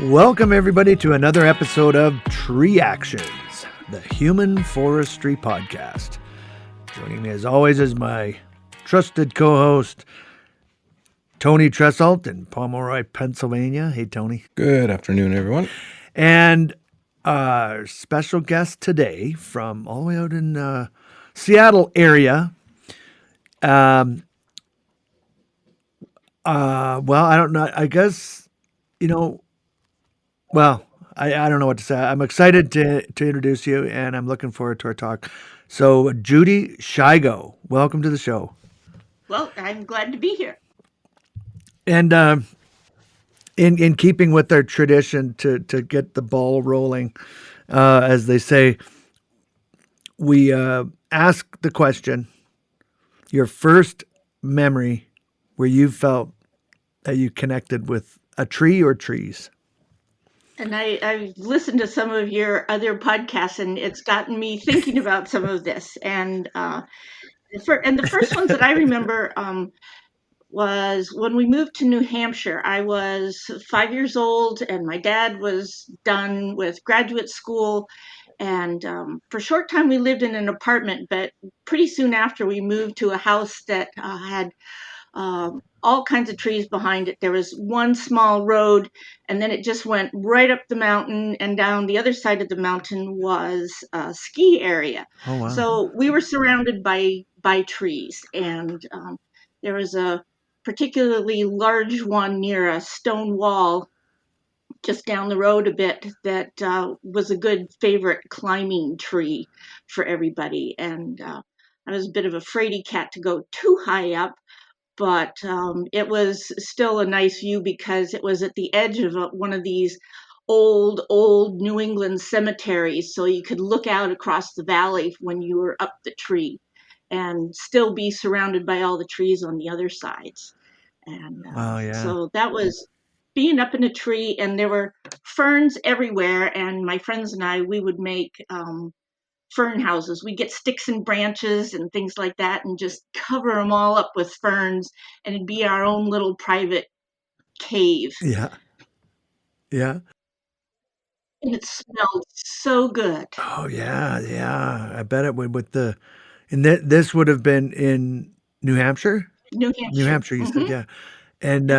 Welcome, everybody, to another episode of Tree Actions, the Human Forestry Podcast. Joining me, as always, is my trusted co-host, Tony Tresselt in Pomeroy, Pennsylvania. Hey, Tony. Good afternoon, everyone. And our special guest today from all the way out in Seattle area. Well, I don't know. I guess, well, I don't know what to say. I'm excited to introduce you, and I'm looking forward to our talk. So, Judy Shigo, welcome to the show. Well, I'm glad to be here. And in keeping with our tradition to get the ball rolling, as they say, we ask the question: your first memory where you felt that you connected with a tree or trees. And I've listened to some of your other podcasts, and it's gotten me thinking about some of this. And the first ones that I remember was when we moved to New Hampshire. I was 5 years old, and my dad was done with graduate school. And for a short time, we lived in an apartment, but pretty soon after, we moved to a house that had all kinds of trees behind it. There was one small road, and then it just went right up the mountain, and down the other side of the mountain was a ski area. Oh, wow. So we were surrounded by trees, and there was a particularly large one near a stone wall just down the road a bit that was a good favorite climbing tree for everybody. And I was a bit of a fraidy cat to go too high up, but it was still a nice view because it was at the edge of one of these old New England cemeteries, so you could look out across the valley when you were up the tree and still be surrounded by all the trees on the other sides. And Wow, yeah. so that was being up in a tree, and there were ferns everywhere, and my friends and I, we would make fern houses. We get sticks and branches and things like that and just cover them all up with ferns, and it'd be our own little private cave. Yeah. Yeah. And it smelled so good. Oh, yeah. Yeah. I bet it would and this would have been in New Hampshire? New Hampshire. New Hampshire, you said, Mhm. yeah. And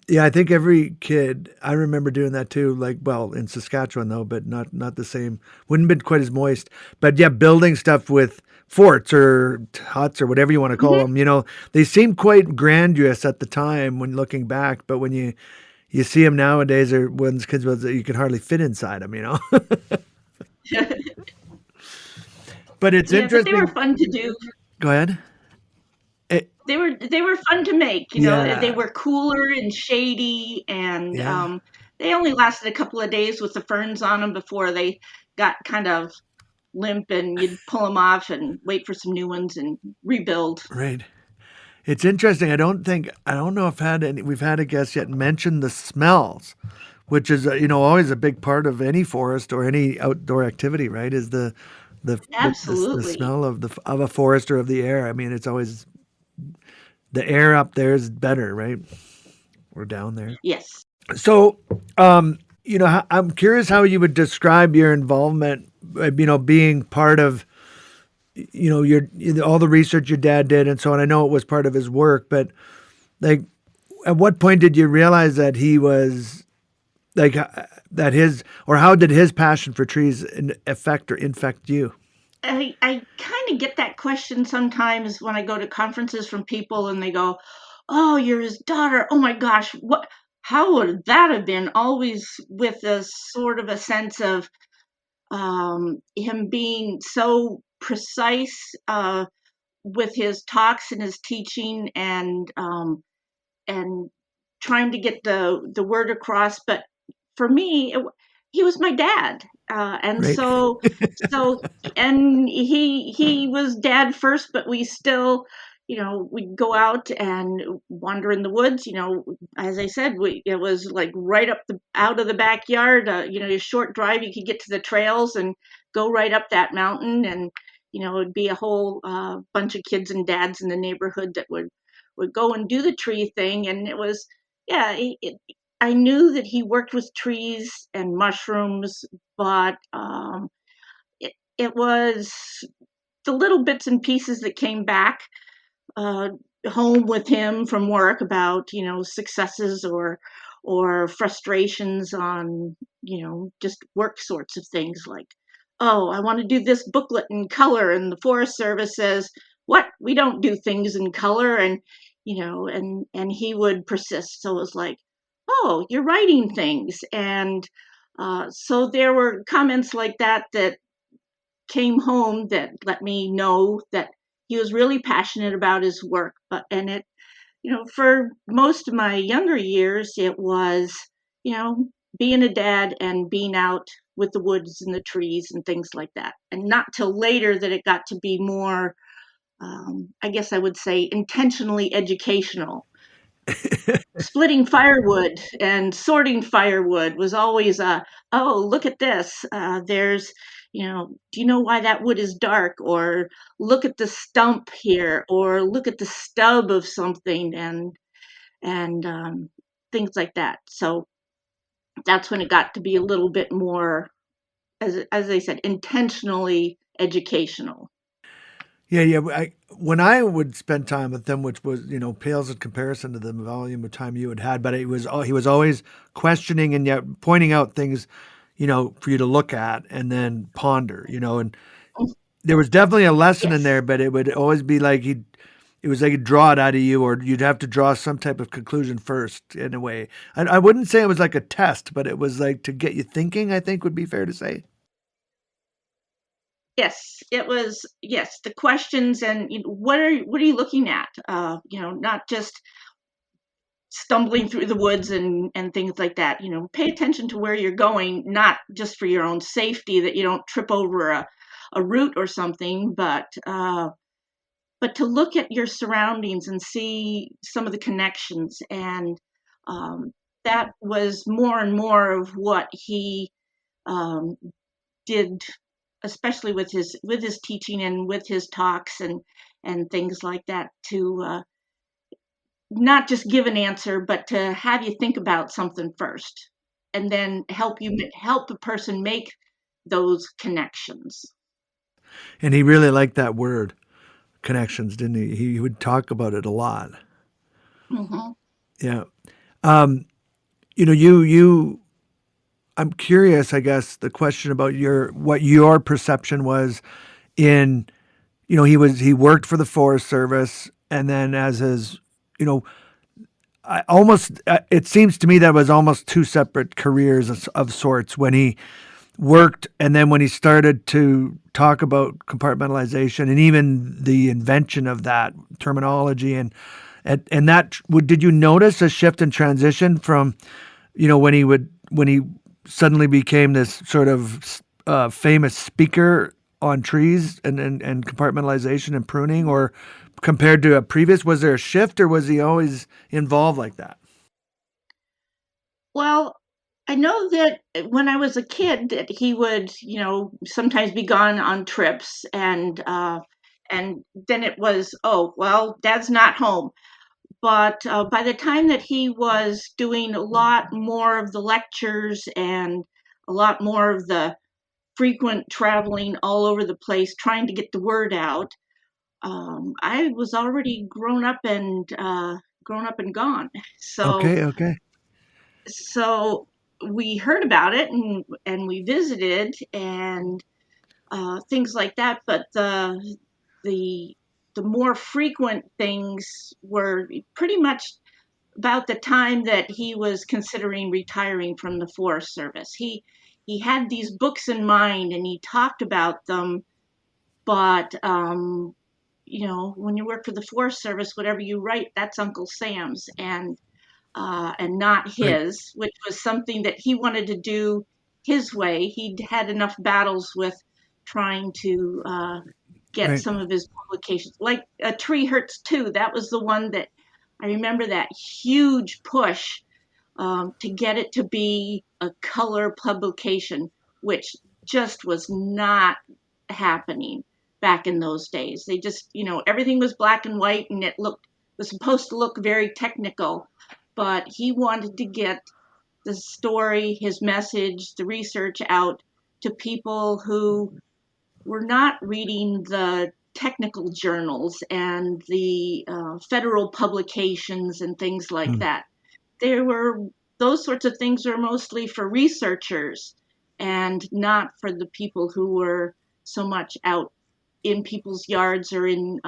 yeah, I think every kid, I remember doing that too, like, well, in Saskatchewan though, but not the same. Wouldn't have been quite as moist. But yeah, building stuff with forts or huts or whatever you want to call Mhm. them, they seem quite grandiose at the time when looking back, but when you see them nowadays, or when kids was you could hardly fit inside them. But it's Yeah, but interesting. they were fun to do. Go ahead. They were fun to make, Yeah. They were cooler and shady, and Yeah. they only lasted a couple of days with the ferns on them before they got kind of limp, and you'd pull them off and wait for some new ones and rebuild. Right. It's interesting. I don't know if we've had a guest yet mention the smells, which is always a big part of any forest or any outdoor activity, right? Is the Absolutely. smell of a forest or of the air. I mean, it's always the air up there is better, right? Or down there. Yes. So, I'm curious how you would describe your involvement, being part of, all the research your dad did and so on. I know it was part of his work, but like, at what point did you realize that he was like how did his passion for trees affect or infect you? I kind of get that question sometimes when I go to conferences from people, and they go, "Oh, you're his daughter. Oh my gosh, how would that have been?" Always with a sort of a sense of him being so precise with his talks and his teaching, and trying to get the word across. But for me, he was my dad, and Right. so and he was dad first, but we still. We'd go out and wander in the woods. As I said, it was like right up out of the backyard. A short drive, you could get to the trails and go right up that mountain, and it'd be a whole bunch of kids and dads in the neighborhood that would go and do the tree thing. And it was, yeah, I knew that he worked with trees and mushrooms, but it was the little bits and pieces that came back uh, home with him from work about successes or frustrations on just work sorts of things, like, oh, I want to do this booklet in color, and the Forest Service says, what, we don't do things in color, and and he would persist. So it was like, oh, you're writing things. And so there were comments like that that came home that let me know that he was really passionate about his work. But and it, for most of my younger years, it was, being a dad and being out with the woods and the trees and things like that. And not till later that it got to be more, I guess I would say, intentionally educational. Splitting firewood and sorting firewood was always a, oh, look at this, there's, do you know why that wood is dark, or look at the stump here, or look at the stub of something, and things like that. So that's when it got to be a little bit more, as I said, intentionally educational. Yeah, yeah. When I would spend time with them, which was, pales in comparison to the volume of time you had had, but he was always questioning and yet pointing out things, for you to look at and then ponder, and there was definitely a lesson in Yes. there, but it would always be like it was like he'd draw it out of you, or you'd have to draw some type of conclusion first, in a way. I wouldn't say it was like a test, but it was like to get you thinking, I think would be fair to say. Yes, it was. Yes, the questions, and what are you looking at? Not just stumbling through the woods and things like that. Pay attention to where you're going, not just for your own safety, that you don't trip over a root or something, but to look at your surroundings and see some of the connections. And um, that was more and more of what he um, did, especially with his teaching and with his talks and things like that, to not just give an answer, but to have you think about something first, and then help a person make those connections. And he really liked that word, connections, didn't he? He would talk about it a lot. Hmm. Yeah. Um, you I'm curious, I guess, the question about what your perception was in, he worked for the Forest Service, and then as his, you know, it seems to me that was almost two separate careers of sorts when he worked, and then when he started to talk about compartmentalization and even the invention of that terminology, and that did you notice a shift in transition from, when he suddenly became this sort of famous speaker on trees and compartmentalization and pruning, or compared to a previous, was there a shift, or was he always involved like that? Well, I know that when I was a kid, that he would, sometimes be gone on trips, and then it was, oh, well, Dad's not home. But by the time that he was doing a lot more of the lectures and a lot more of the frequent traveling all over the place trying to get the word out, I was already grown up and gone. So Okay, okay. so we heard about it, and we visited, and things like that. But the the more frequent things were pretty much about the time that he was considering retiring from the Forest Service. He had these books in mind, and he talked about them, but when you work for the Forest Service, whatever you write, that's Uncle Sam's, and not Right, his, which was something that he wanted to do his way. He'd had enough battles with trying to get right. some of his publications, like A Tree Hurts Too. That was the one that I remember, that huge push to get it to be a color publication, which just was not happening back in those days. They just, everything was black and white, and it was supposed to look very technical, but he wanted to get the story, his message, the research out to people who were not reading the technical journals and the federal publications and things like Mm. that. There were those sorts of things were mostly for researchers and not for the people who were so much out in people's yards or in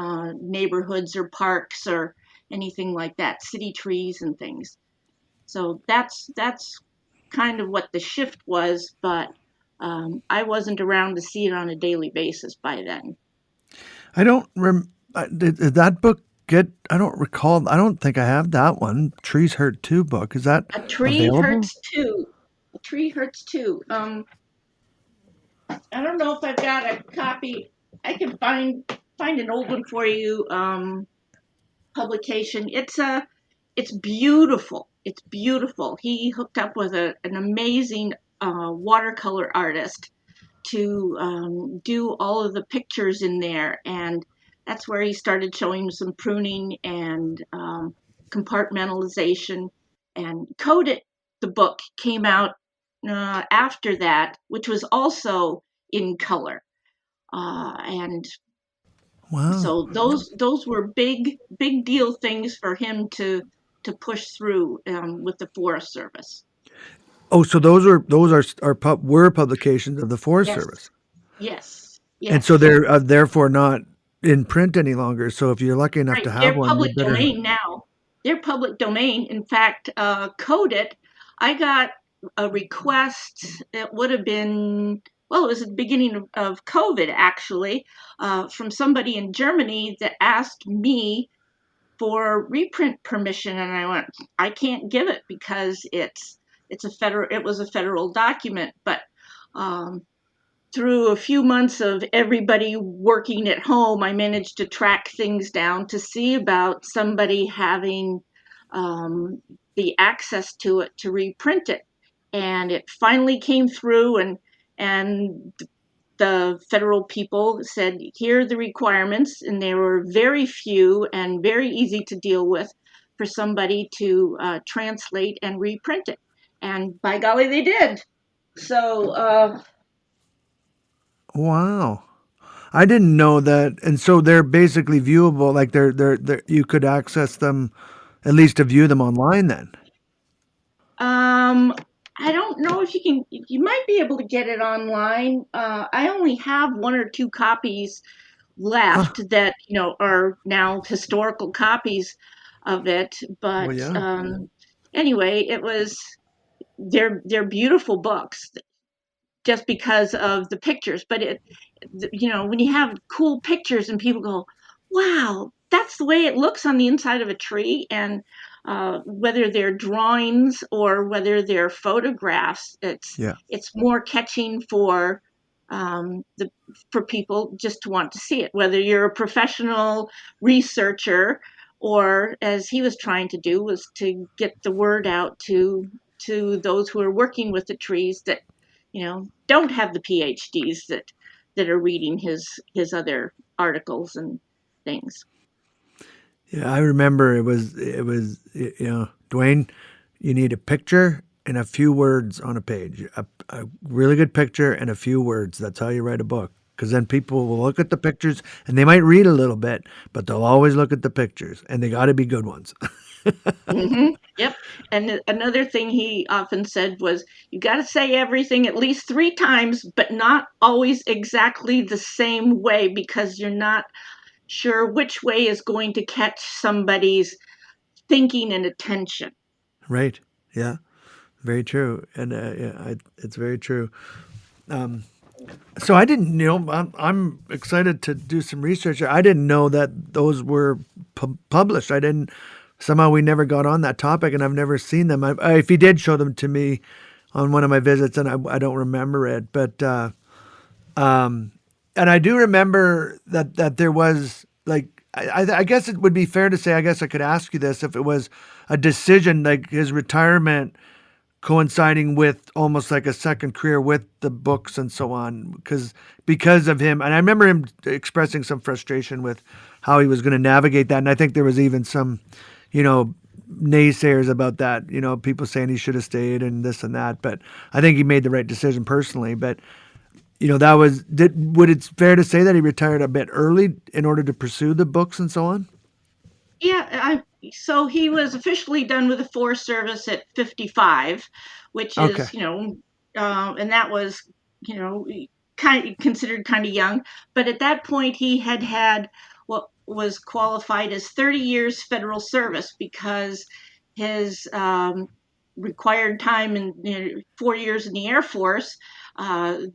neighborhoods or parks or anything like that, city trees and things. So that's kind of what the shift was, but I wasn't around to see it on a daily basis by then. I don't did that book get? I don't recall. I don't think I have that one. Trees Hurt Too book. Is that A tree available? hurts too. A tree hurts too. I don't know if I've got a copy. I can find an old one for you. Publication. It's beautiful. It's beautiful. He hooked up with an amazing watercolor artist to do all of the pictures in there, and that's where he started showing some pruning and compartmentalization. And Coded, the book, came out after that, which was also in color. And Wow. so those were big deal things for him to push through with the Forest Service. Oh, so were publications of the Forest Yes, Service, yes, and so yes. they're therefore not in print any longer. So if you're lucky enough Right. to have They're one, you public better. domain now. They're public domain. In fact, Coded, I got a request. It would have been, well, it was at the beginning of COVID, actually, from somebody in Germany that asked me for reprint permission, and I went, I can't give it because it was a federal document, but um, through a few months of everybody working at home, I managed to track things down to see about somebody having um, the access to it to reprint it, and it finally came through, and the federal people said, here are the requirements, and they were very few and very easy to deal with for somebody to translate and reprint it. And by golly, they did. So, Wow. I didn't know that, and so they're basically viewable. Like they're you could access them, at least to view them online. Then. um, I don't know if you can, you might be able to get it online. I only have one or two copies Huh. left that, are now historical copies of it. But Well, yeah. anyway, they're beautiful books just because of the pictures. But when you have cool pictures and people go, "Wow, that's the way it looks on the inside of a tree," and whether they're drawings or whether they're photographs, Yeah. it's more catching the for people just to want to see it. Whether you're a professional researcher or, as he was trying to do, was to get the word out to those who are working with the trees that don't have the PhDs that are reading his other articles and things. Yeah, I remember Dwayne, you need a picture and a few words on a page. A really good picture and a few words. That's how you write a book. Because then people will look at the pictures and they might read a little bit, but they'll always look at the pictures and they got to be good ones. Yep. And another thing he often said was, you got to say everything at least three times, but not always exactly the same way because you're not sure which way is going to catch somebody's thinking and attention. Right. Yeah. Very true. And it's very true. So I didn't, I'm excited to do some research. I didn't know that those were published. I didn't, somehow we never got on that topic and I've never seen them. If he did show them to me on one of my visits and I don't remember it, but, and I do remember that there was like, I guess it would be fair to say, I guess I could ask you this, if it was a decision, like his retirement coinciding with almost like a second career with the books and so on, because of him. And I remember him expressing some frustration with how he was going to navigate that. And I think there was even some, you know, naysayers about that. You know, people saying he should have stayed and this and that. But I think he made the right decision personally. But you know, that was did. Would it's fair to say that he retired a bit early in order to pursue the books and so on? Yeah, so he was officially done with the Forest Service at 55, which Okay. is, and that was, kind of considered kind of young. But at that point, he had had what was qualified as 30 years federal service because his required time in 4 years in the Air Force,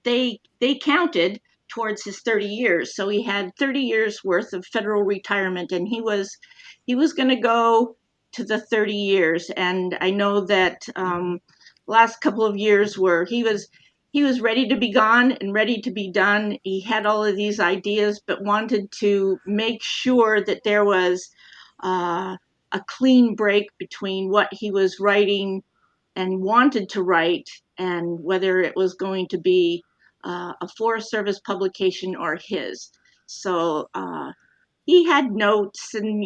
they counted towards his 30 years. So he had 30 years worth of federal retirement, and he was going to go to the 30 years. And I know that last couple of years where he was ready to be gone and ready to be done. He had all of these ideas, but wanted to make sure that there was a clean break between what he was writing and wanted to write and whether it was going to be a Forest Service publication or his. So he had notes, and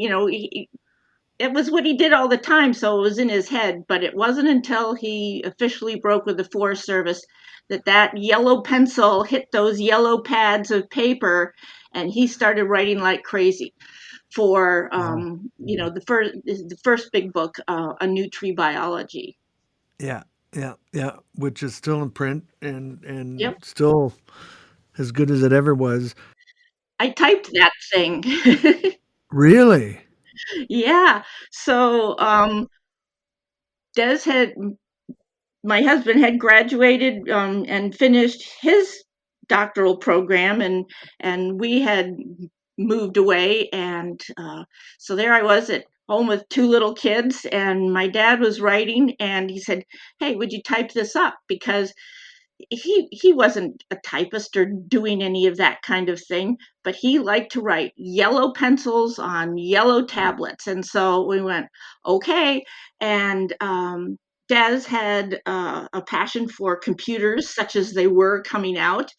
it was what he did all the time, so it was in his head. But it wasn't until he officially broke with the Forest Service that yellow pencil hit those yellow pads of paper, and he started writing like crazy for Wow. the first big book, A New Tree Biology. Yeah. Yeah. Yeah. Which is still in print and Yep, still as good as it ever was. I typed that thing. Really? Yeah. So Des had my husband had graduated and finished his doctoral program, and we had moved away, and so there I was at home with two little kids, and my dad was writing, and he said, "Hey, would you type this up?" Because he wasn't a typist or doing any of that kind of thing, but he liked to write yellow pencils on yellow tablets. And so we went, okay. And Des had a passion for computers, such as they were coming out.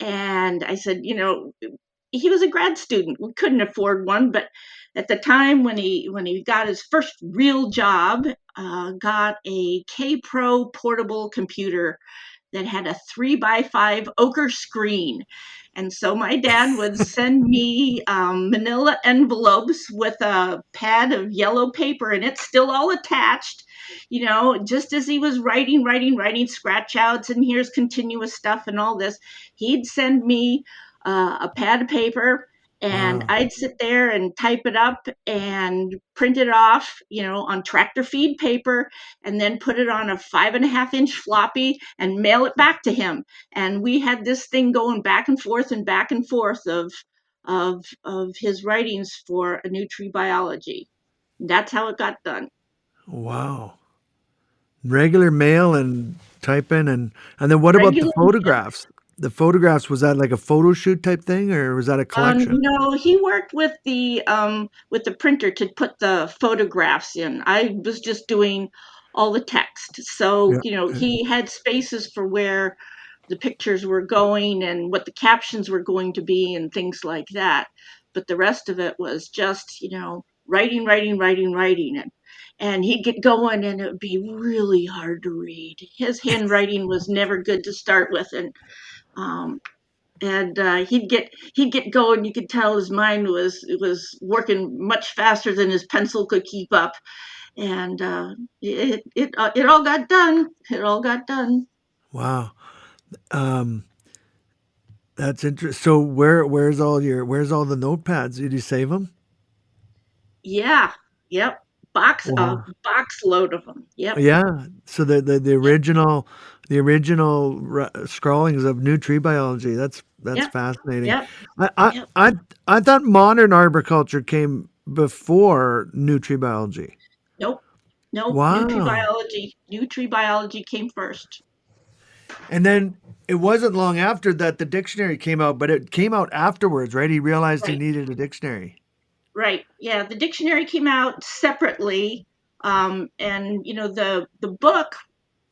And I said, he was a grad student. We couldn't afford one, but at the time when he got his first real job, got a K Pro portable computer that had a 3x5 ochre screen. And so my dad would send me manila envelopes with a pad of yellow paper, and it's still all attached, just as he was writing scratch outs, and here's continuous stuff and all this. He'd send me a pad of paper, and Wow. I'd sit there and type it up and print it off, on tractor feed paper, and then put it on a 5.5-inch floppy and mail it back to him. And we had this thing going back and forth of his writings for A New Tree Biology. That's how it got done. Wow. Regular mail and typing and then what about the Regular. photographs? The photographs, was that like a photo shoot type thing or was that a collection? No, he worked with the printer to put the photographs in. I was just doing all the text. So, Yeah. Yeah. he had spaces for where the pictures were going and what the captions were going to be and things like that. But the rest of it was just, writing. And he'd get going, and it would be really hard to read. His handwriting was never good to start with. Um, and he'd get going. You could tell his mind was working much faster than his pencil could keep up, and it all got done. It all got done. Wow. Um, that's interesting. So where's all the notepads? Did you save them? Yeah. Yep. Wow. Box load of them. Yep. Yeah. So the Yep. original scrawlings of new tree biology. That's Yep. fascinating. Yep. I I Yep. I, I thought modern arboriculture came before new tree biology. Nope. Nope. Wow. New tree biology came first. And then it wasn't long after that the dictionary came out, but it came out afterwards, right? He realized he Right. needed a dictionary. Right. Yeah. The dictionary came out separately, and the book,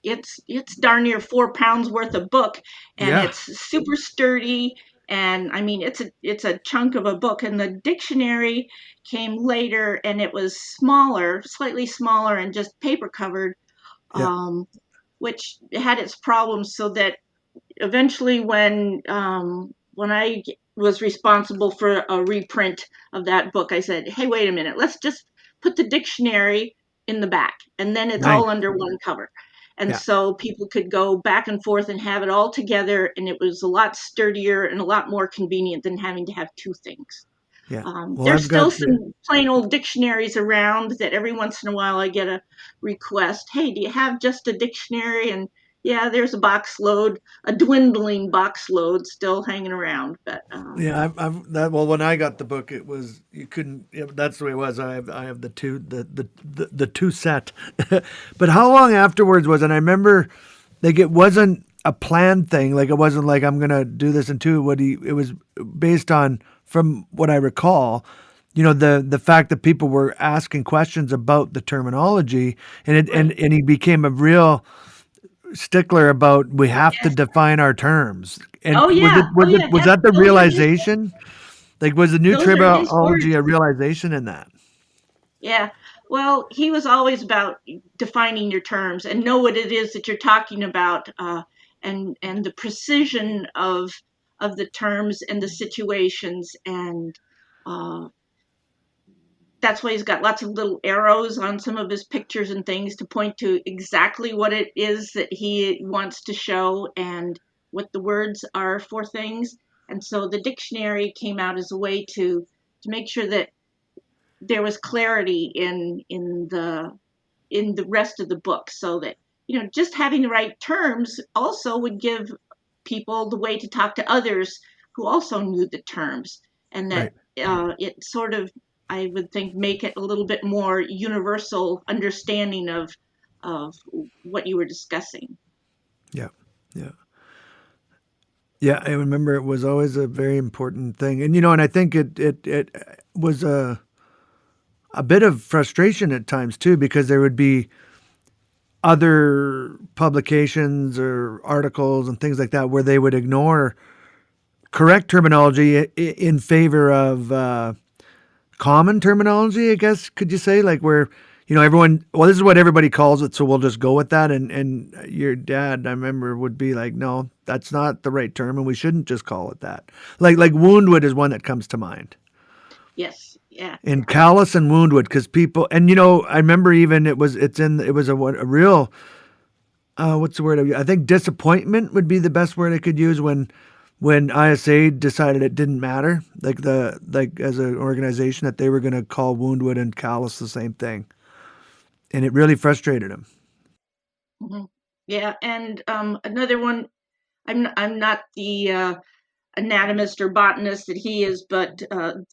it's darn near 4 pounds worth of book, and Yeah. it's super sturdy, And I mean, it's a chunk of a book, and the dictionary came later, and it was smaller, slightly smaller, and just paper covered, Yeah. um, which had its problems. So that eventually, when I was responsible for a reprint of that book, I said, "Hey, wait a minute, let's just put the dictionary in the back, and then it's all Nice. under one cover." And Yeah. so people could go back and forth and have it all together, and it was a lot sturdier and a lot more convenient than having to have two things. Yeah. Well, There's I've got still the some plain old dictionaries around that every once in a while I get a request. Hey, do you have just a dictionary? And yeah, there's a box load, a dwindling box load still hanging around. But yeah, I've that. Well, when I got the book, it was you couldn't. That's the way it was. I have the two the two set. But how long afterwards was? And I remember, like it wasn't a planned thing. Like it wasn't like I'm gonna do this in two. It was based on, from what I recall, the fact that people were asking questions about the terminology, and right. and he became a real stickler about we have to Yes. define our terms. And Oh yeah. Oh yeah. was that the Those are his. realization? Like was the new Those are his terminology words. a realization in that? Yeah. Well, he was always about defining your terms and know what it is that you're talking about, and the precision of the terms and the situations, and uh, that's why he's got lots of little arrows on some of his pictures and things to point to exactly what it is that he wants to show and what the words are for things. And so the dictionary came out as a way to make sure that there was clarity in the rest of the book, so that just having the right terms also would give people the way to talk to others who also knew the terms, and that Right. it sort of, I would think, make it a little bit more universal understanding of what you were discussing. Yeah. Yeah. Yeah, I remember it was always a very important thing. And and I think it was a bit of frustration at times too, because there would be other publications or articles and things like that where they would ignore correct terminology in favor of common terminology, I guess, could you say? Like where, everyone, well, this is what everybody calls it, so we'll just go with that. And your dad, I remember, would be like, no, that's not the right term, and we shouldn't just call it that. Like woundwood is one that comes to mind. Yes, yeah. And callous and woundwood, because people, and I remember even it was a real, what's the word? I think disappointment would be the best word I could use when ISA decided it didn't matter, like as an organization, that they were going to call woundwood and callus the same thing, and it really frustrated him. Hmm. Yeah, and another one. I'm not the anatomist or botanist that he is, but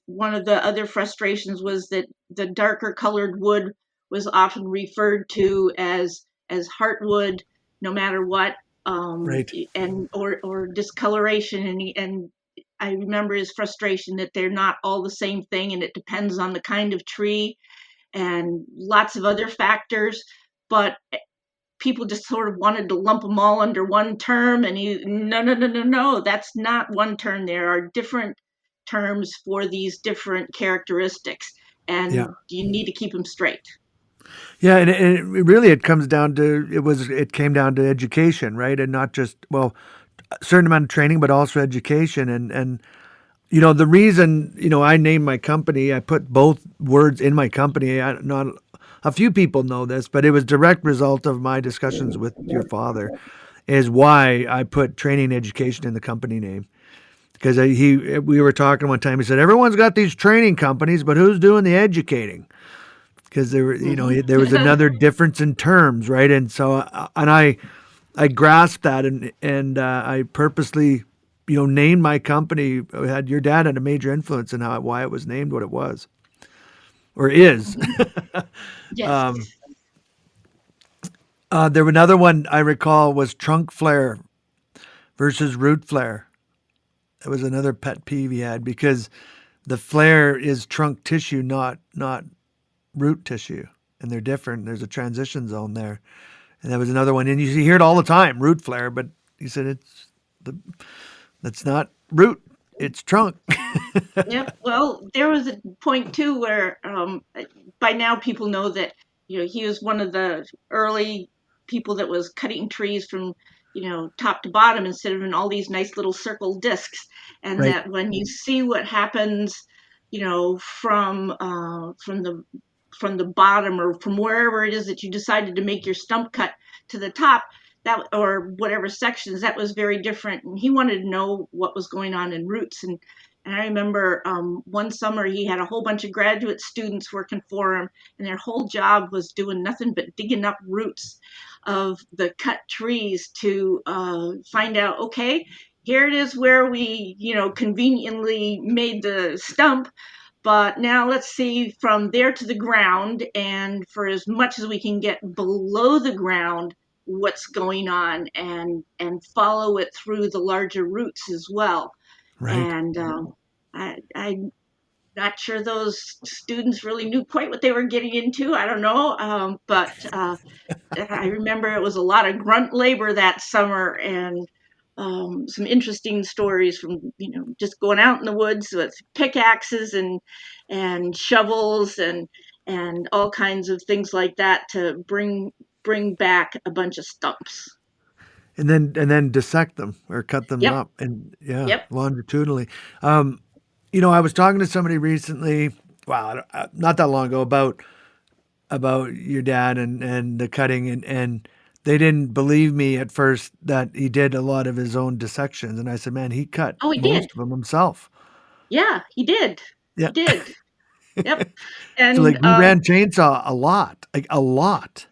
one of the other frustrations was that the darker colored wood was often referred to as heartwood, no matter what, Right. and or discoloration, and I remember his frustration that they're not all the same thing, and it depends on the kind of tree and lots of other factors, but people just sort of wanted to lump them all under one term, and no, no, no, no, no, that's not one term. There are different terms for these different characteristics, Yeah. and you need to keep them straight. Yeah, and it really it came down to education, right, and not just, well, a certain amount of training, but also education. And the reason, I named my company, I put both words in my company. Not a few people know this, but it was direct result of my discussions with your father, is why I put training and education in the company name. Because we were talking one time, he said, everyone's got these training companies, but who's doing the educating? Because Hmm. there was another difference in terms, right? And so, and I grasped that, and I purposely, named my company. Had your dad had a major influence in why it was named what it was or is. Hmm. Yes. um, there was another one I recall was trunk flare versus root flare. That was another pet peeve he had, because the flare is trunk tissue, not root tissue, and they're different. There's a transition zone there, and that was another one. And you hear it all the time, root flare, but he said the that's not root. its trunk. Yep. Well, there was a point too where by now people know that he was one of the early people that was cutting trees from top to bottom instead of in all these nice little circle discs, and Right. that when you see what happens, from the bottom or from wherever it is that you decided to make your stump cut to the top, that or whatever sections, that was very different, and he wanted to know what was going on in roots. And I remember one summer he had a whole bunch of graduate students working for him, and their whole job was doing nothing but digging up roots of the cut trees to find out, okay, here it is where we, conveniently made the stump, but now let's see from there to the ground, and for as much as we can get below the ground, what's going on, and follow it through the larger roots as well. Right. And I'm not sure those students really knew quite what they were getting into. I don't know, but I remember it was a lot of grunt labor that summer, and some interesting stories from just going out in the woods with pickaxes and shovels and all kinds of things like that to bring back a bunch of stumps. And then dissect them or cut them Yep, up, and yeah, yep. longitudinally. Um, I was talking to somebody recently, wow, not that long ago, about your dad and the cutting, and they didn't believe me at first that he did a lot of his own dissections, and I said, man, he cut Oh, he did. most of them himself. Yeah, he did. Yeah. He did. Yep. So like And he ran chainsaw a lot, like a lot.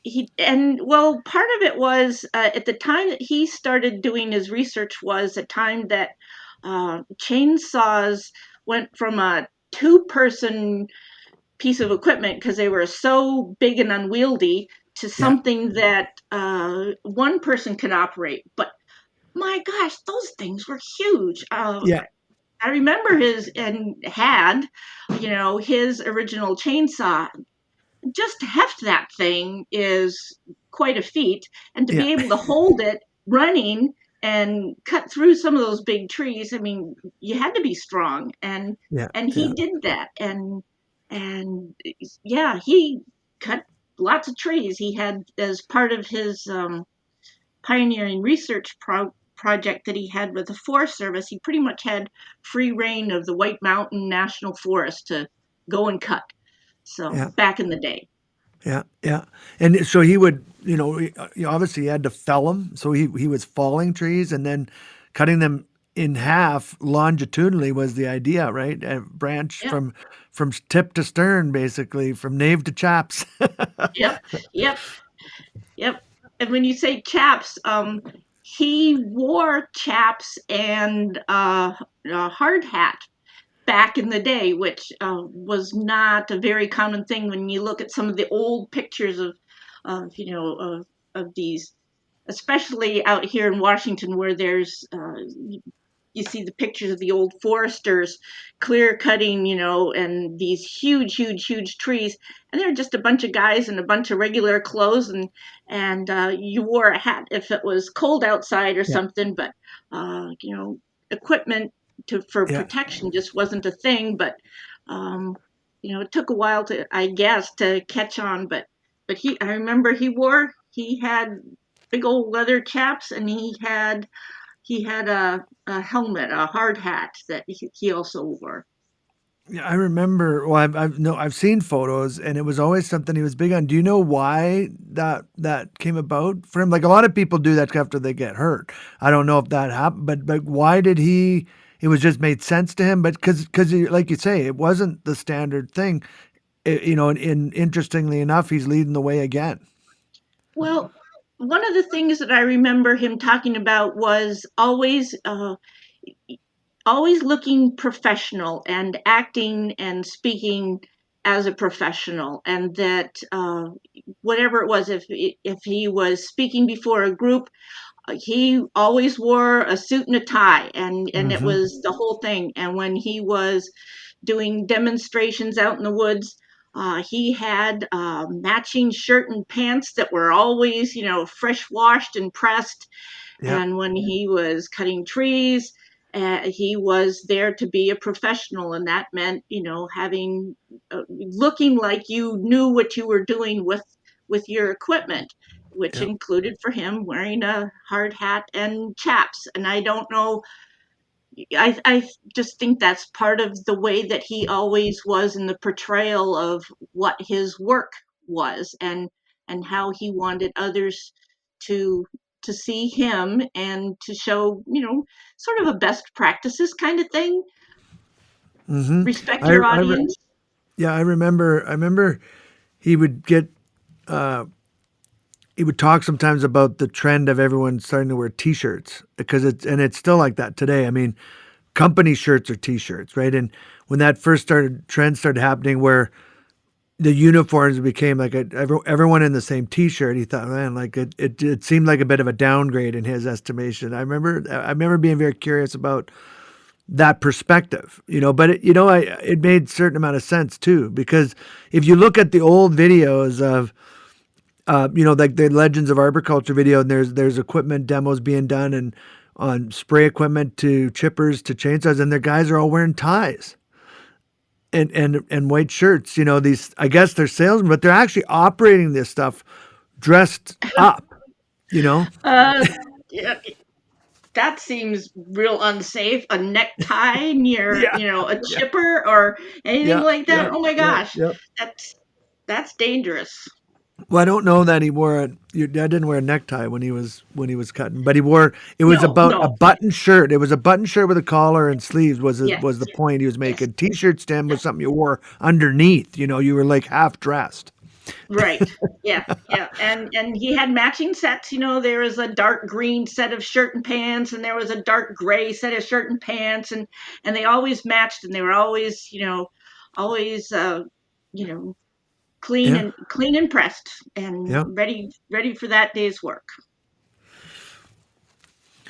well, part of it was at the time that he started doing his research was a time that chainsaws went from a two-person piece of equipment because they were so big and unwieldy to Yeah. something that one person could operate. But my gosh, those things were huge. Yeah. I remember his original chainsaw. Just to heft that thing is quite a feat, and to Yeah. be able to hold it running and cut through some of those big trees, I mean, you had to be strong, Yeah. and Yeah. he did that, and yeah, he cut lots of trees. He had, as part of his pioneering research project that he had with the Forest Service, he pretty much had free reign of the White Mountain National Forest to go and cut. So Yeah. back in the day. Yeah, yeah, and so he would, obviously he had to fell them, so he was falling trees and then cutting them in half longitudinally was the idea, right? A branch Yep, from tip to stern, basically, from nave to chaps. yep, yep, yep. And when you say chaps, he wore chaps and a hard hat back in the day, which was not a very common thing when you look at some of the old pictures of you know of these, especially out here in Washington, where there's you see the pictures of the old foresters clear cutting, and these huge, huge, huge trees, and they're just a bunch of guys in a bunch of regular clothes, and you wore a hat if it was cold outside or Yeah, something, but equipment for yeah, protection just wasn't a thing. But um, it took a while to, I guess, to catch on. But I remember he had big old leather chaps, and he had a helmet, a hard hat that he also wore. yeah. I remember. Well, I've no, I've seen photos, and it was always something he was big on. Do you know why that came about for him? Like a lot of people do that after they get hurt. I don't know if that happened, but why did he? It was just made sense to him, but because like you say, it wasn't the standard thing. And interestingly enough, he's leading the way again. Well, one of the things that I remember him talking about was always looking professional and acting and speaking as a professional, and that whatever it was, if he was speaking before a group, he always wore a suit and a tie, and it Hmm. was the whole thing. And when he was doing demonstrations out in the woods, he had matching shirt and pants that were always, fresh washed and pressed. Yeah. And when he was cutting trees, He was there to be a professional, and that meant, having looking like you knew what you were doing with your equipment, which Yep. included for him wearing a hard hat and chaps. And I don't know, I just think that's part of the way that he always was in the portrayal of what his work was, and how he wanted others to to see him, and to show, sort of a best practices kind of thing. Hmm. Respect I, your I re- audience. yeah, I remember. I remember he would get he would talk sometimes about the trend of everyone starting to wear T-shirts because it's still like that today. I mean, company shirts are T-shirts, right? And when that first trend started happening, where the uniforms became like everyone in the same T-shirt, he thought, man, like it seemed like a bit of a downgrade in his estimation. I remember being very curious about that perspective, but it made certain amount of sense too, because if you look at the old videos of like the Legends of Arboriculture video, and there's equipment demos being done, and on spray equipment to chippers to chainsaws, and their guys are all wearing ties and white shirts. These, I guess they're salesmen, but they're actually operating this stuff dressed up. You know? Uh, yeah, that seems real unsafe. A necktie near, Yeah, a yeah, chipper or anything yeah, like yeah, that. Oh my yeah, gosh, yeah. that's that's dangerous. Well, I don't know that he wore a. Your dad didn't wear a necktie when he was cutting, but he wore. It was No, about a no. button shirt. It was a button shirt with a collar and sleeves. Yes, Was the point he was yes. making? T-shirt stem was something you wore underneath. You were like half dressed. Right. Yeah, yeah. And he had matching sets. There was a dark green set of shirt and pants, and there was a dark gray set of shirt and pants, and they always matched, and they were always, always you know, Yeah, clean and pressed, and yeah. ready for that day's work.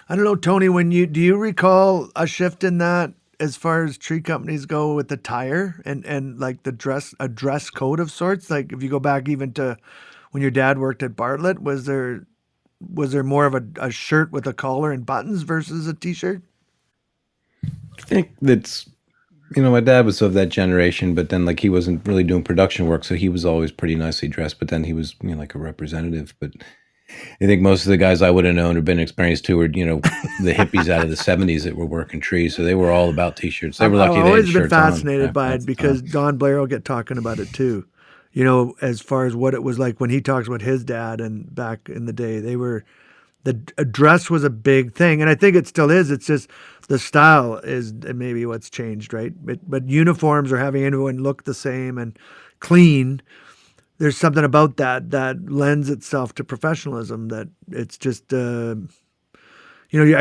I don't know, Tony. When you do you recall a shift in that as far as tree companies go with the tire and like a dress code of sorts? Like if you go back even to when your dad worked at Bartlett, was there more of a shirt with a collar and buttons versus a t-shirt? I think that's my dad was of that generation, but then like he wasn't really doing production work, so he was always pretty nicely dressed. But then he was like a representative. But I think most of the guys I would have known or been experienced to were the hippies out of the '70s that were working trees, so they were all about t-shirts. They I've, were I've lucky they had always been shirts on fascinated by half it the time. because Don Blair will get talking about it too. As far as what it was like when he talks about his dad and back in the day, the dress was a big thing, and I think it still is. It's just the style is maybe what's changed, right? But uniforms are having everyone look the same and clean. There's something about that lends itself to professionalism. That it's just I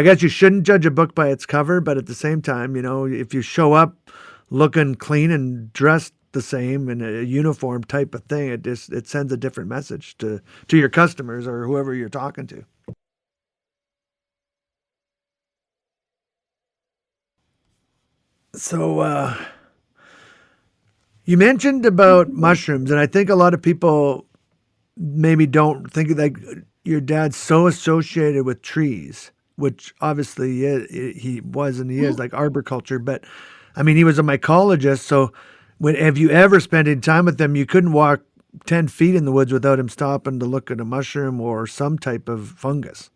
guess you shouldn't judge a book by its cover, but at the same time, if you show up looking clean and dressed the same in a uniform type of thing, it sends a different message to your customers or whoever you're talking to. So you mentioned about mushrooms, and I think a lot of people maybe don't think like your dad's so associated with trees, which obviously he was and he is Mhm. like arboriculture. But I mean, he was a mycologist. So have you ever spent any time with him? You couldn't walk 10 feet in the woods without him stopping to look at a mushroom or some type of fungus.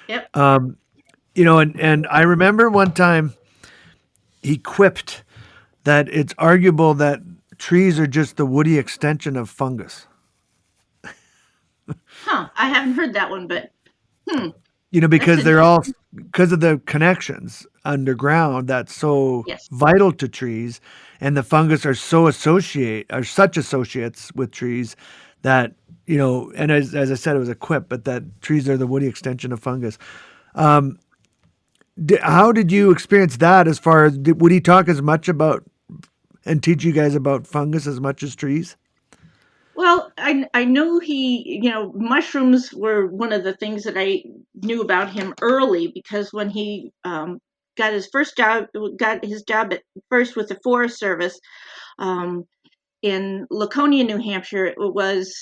Yep. And I remember one time he quipped that it's arguable that trees are just the woody extension of fungus. Huh. I haven't heard that one, but hmm, that's Because they're all interesting. because of the connections underground that's so Yes. vital to trees, and the fungus are such associates with trees that and as I said, it was a quip, but that trees are the woody extension of fungus. How did you experience that? As far as would he talk as much about and teach you guys about fungus as much as trees? Well, I know mushrooms were one of the things that I knew about him early, because when he got his got his job at first with the Forest Service, um, in Laconia, New Hampshire. It was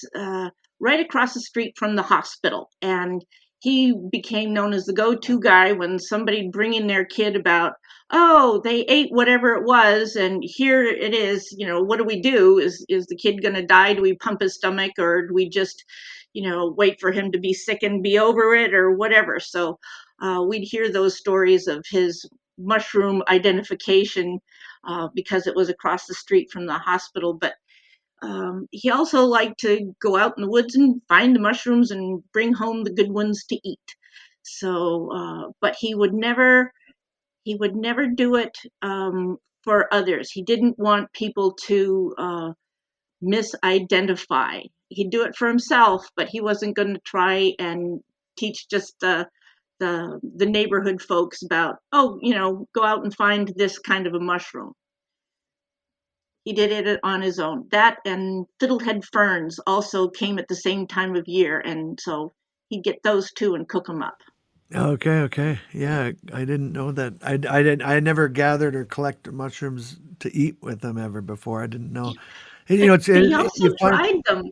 right across the street from the hospital, and he became known as the go-to guy when somebody'd bring in their kid about, oh, they ate whatever it was, and here it is. What do we do? Is the kid going to die? Do we pump his stomach, or do we just, wait for him to be sick and be over it, or whatever? So we'd hear those stories of his mushroom identification because it was across the street from the hospital. But he also liked to go out in the woods and find the mushrooms and bring home the good ones to eat. So, but he would never do it for others. He didn't want people to misidentify. He'd do it for himself, but he wasn't going to try and teach just the neighborhood folks about, oh, go out and find this kind of a mushroom. He did it on his own. That and fiddlehead ferns also came at the same time of year, and so he'd get those too and cook them up. Okay, okay. Yeah, I didn't know that. I had never gathered or collected mushrooms to eat with them ever before. I didn't know. And, But it's he also you find. dried them.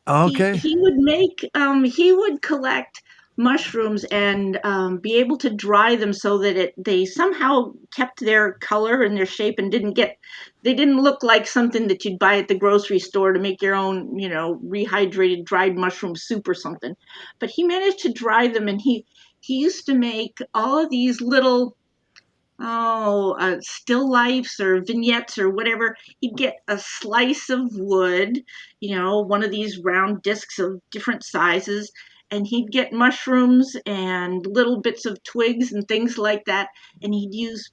he Okay. he would make he would collect mushrooms and be able to dry them so that they somehow kept their color and their shape and they didn't look like something that you'd buy at the grocery store to make your own rehydrated dried mushroom soup or something. But he managed to dry them, and he used to make all of these little still lifes or vignettes or whatever. He'd get a slice of wood, one of these round discs of different sizes, and he'd get mushrooms and little bits of twigs and things like that, and he'd use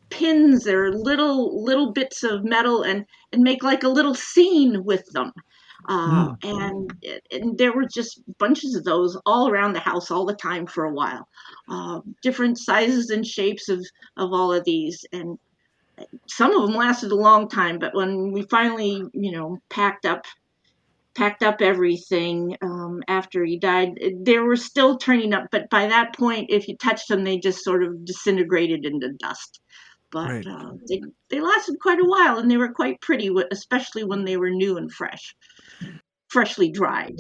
pins or little bits of metal and make like a little scene with them. Mm. And there were just bunches of those all around the house all the time for a while. Different sizes and shapes of all of these, and some of them lasted a long time. But when we finally, packed up everything after he died, they were still turning up. But by that point, if you touched them, they just sort of disintegrated into dust. But Right. they lasted quite a while, and they were quite pretty, especially when they were new and freshly dried.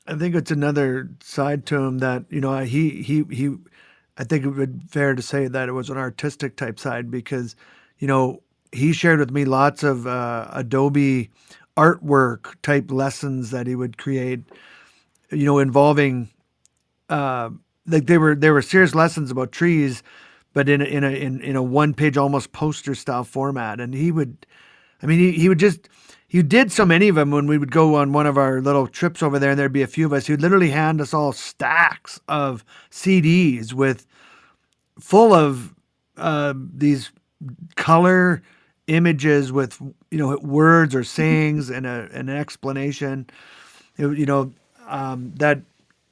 I think it's another side to him that he. I think it would be fair to say that it was an artistic type side because, you know, he shared with me lots of Adobe artwork type lessons that he would create. Involving uh, like they were serious lessons about trees, but in a one page almost poster style format. And he would, I mean, he would just he did so many of them when we would go on one of our little trips over there, and there'd be a few of us. He would literally hand us all stacks of CDs with full of these color images with words or sayings and an explanation. That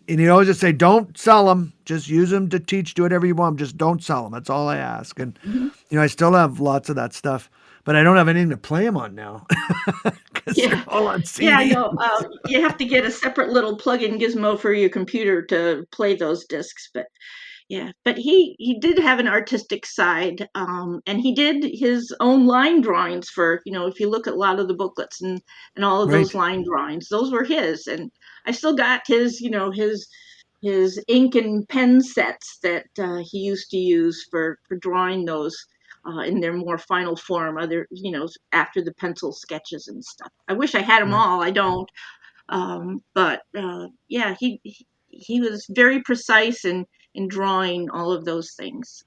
and he'd always just say, "Don't sell them. Just use them to teach. Do whatever you want. Just don't sell them. That's all I ask." And Mhm. I still have lots of that stuff, but I don't have anything to play them on now because they're Yeah. all on Yeah, I CD. know. You have to get a separate little plug-in gizmo for your computer to play those discs. But yeah, but he did have an artistic side, and he did his own line drawings for, if you look at a lot of the booklets and all of those Right. line drawings, those were his. And I still got his ink and pen sets that he used to use for drawing those in their more final form, after the pencil sketches and stuff. I wish I had them Right. all. I don't. But yeah, he was very precise in drawing all of those things.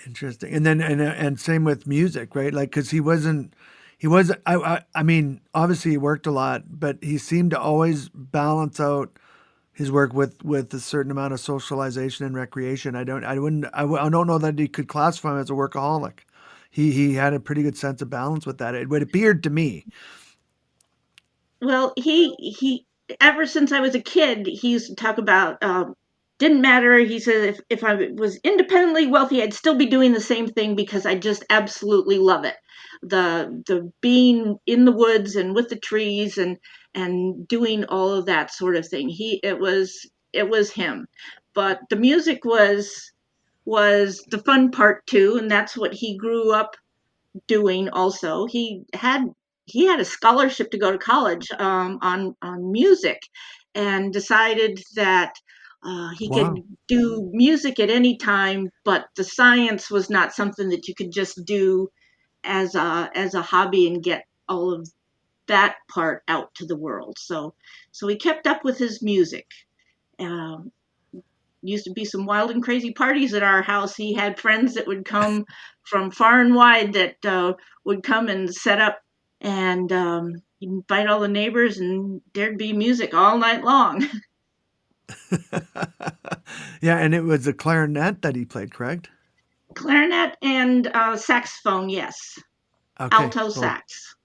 Interesting. And then and same with music, right? Like because he was I mean obviously he worked a lot, but he seemed to always balance out his work with a certain amount of socialization and recreation. I don't know that he could classify him as a workaholic. He had a pretty good sense of balance with that. It appeared to me. Well, he ever since I was a kid, he used to talk about didn't matter. He said if I was independently wealthy, I'd still be doing the same thing because I just absolutely love it. The being in the woods and with the trees and doing all of that sort of thing. It was him, but the music was the fun part too, and that's what he grew up doing also. He had a scholarship to go to college on music, and decided that he Wow. could do music at any time, but the science was not something that you could just do as a hobby and get all of that part out to the world. So he kept up with his music. Um, Used to be some wild and crazy parties at our house. He had friends that would come from far and wide that would come and set up, and he'd invite all the neighbors, and there'd be music all night long. Yeah, and it was a clarinet that he played, correct? Clarinet and saxophone, yes, Okay, alto cool. sax.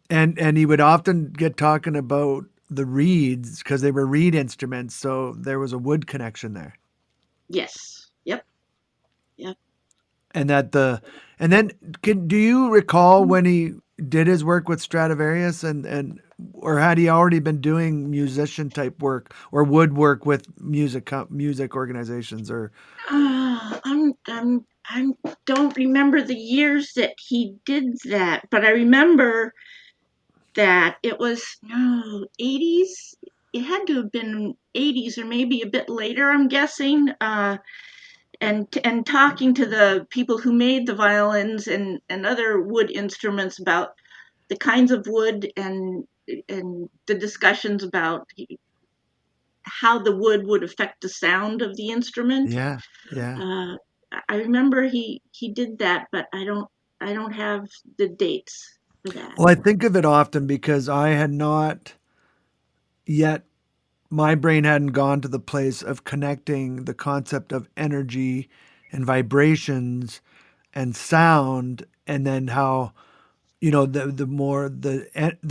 And he would often get talking about the reeds because they were reed instruments, so there was a wood connection there. Yes, yep, yep. And and then do you recall when he did his work with Stradivarius and or had he already been doing musician type work or woodwork with music organizations or I don't remember the years that he did that, but I remember that it was no 80s. It had to have been 80s or maybe a bit later, I'm guessing. And talking to the people who made the violins and other wood instruments about the kinds of wood and the discussions about how the wood would affect the sound of the instrument. yeah, yeah. Uh, I remember he did that, but I don't have the dates for that. Well, I think of it often because I had not yet my brain hadn't gone to the place of connecting the concept of energy and vibrations and sound and then how the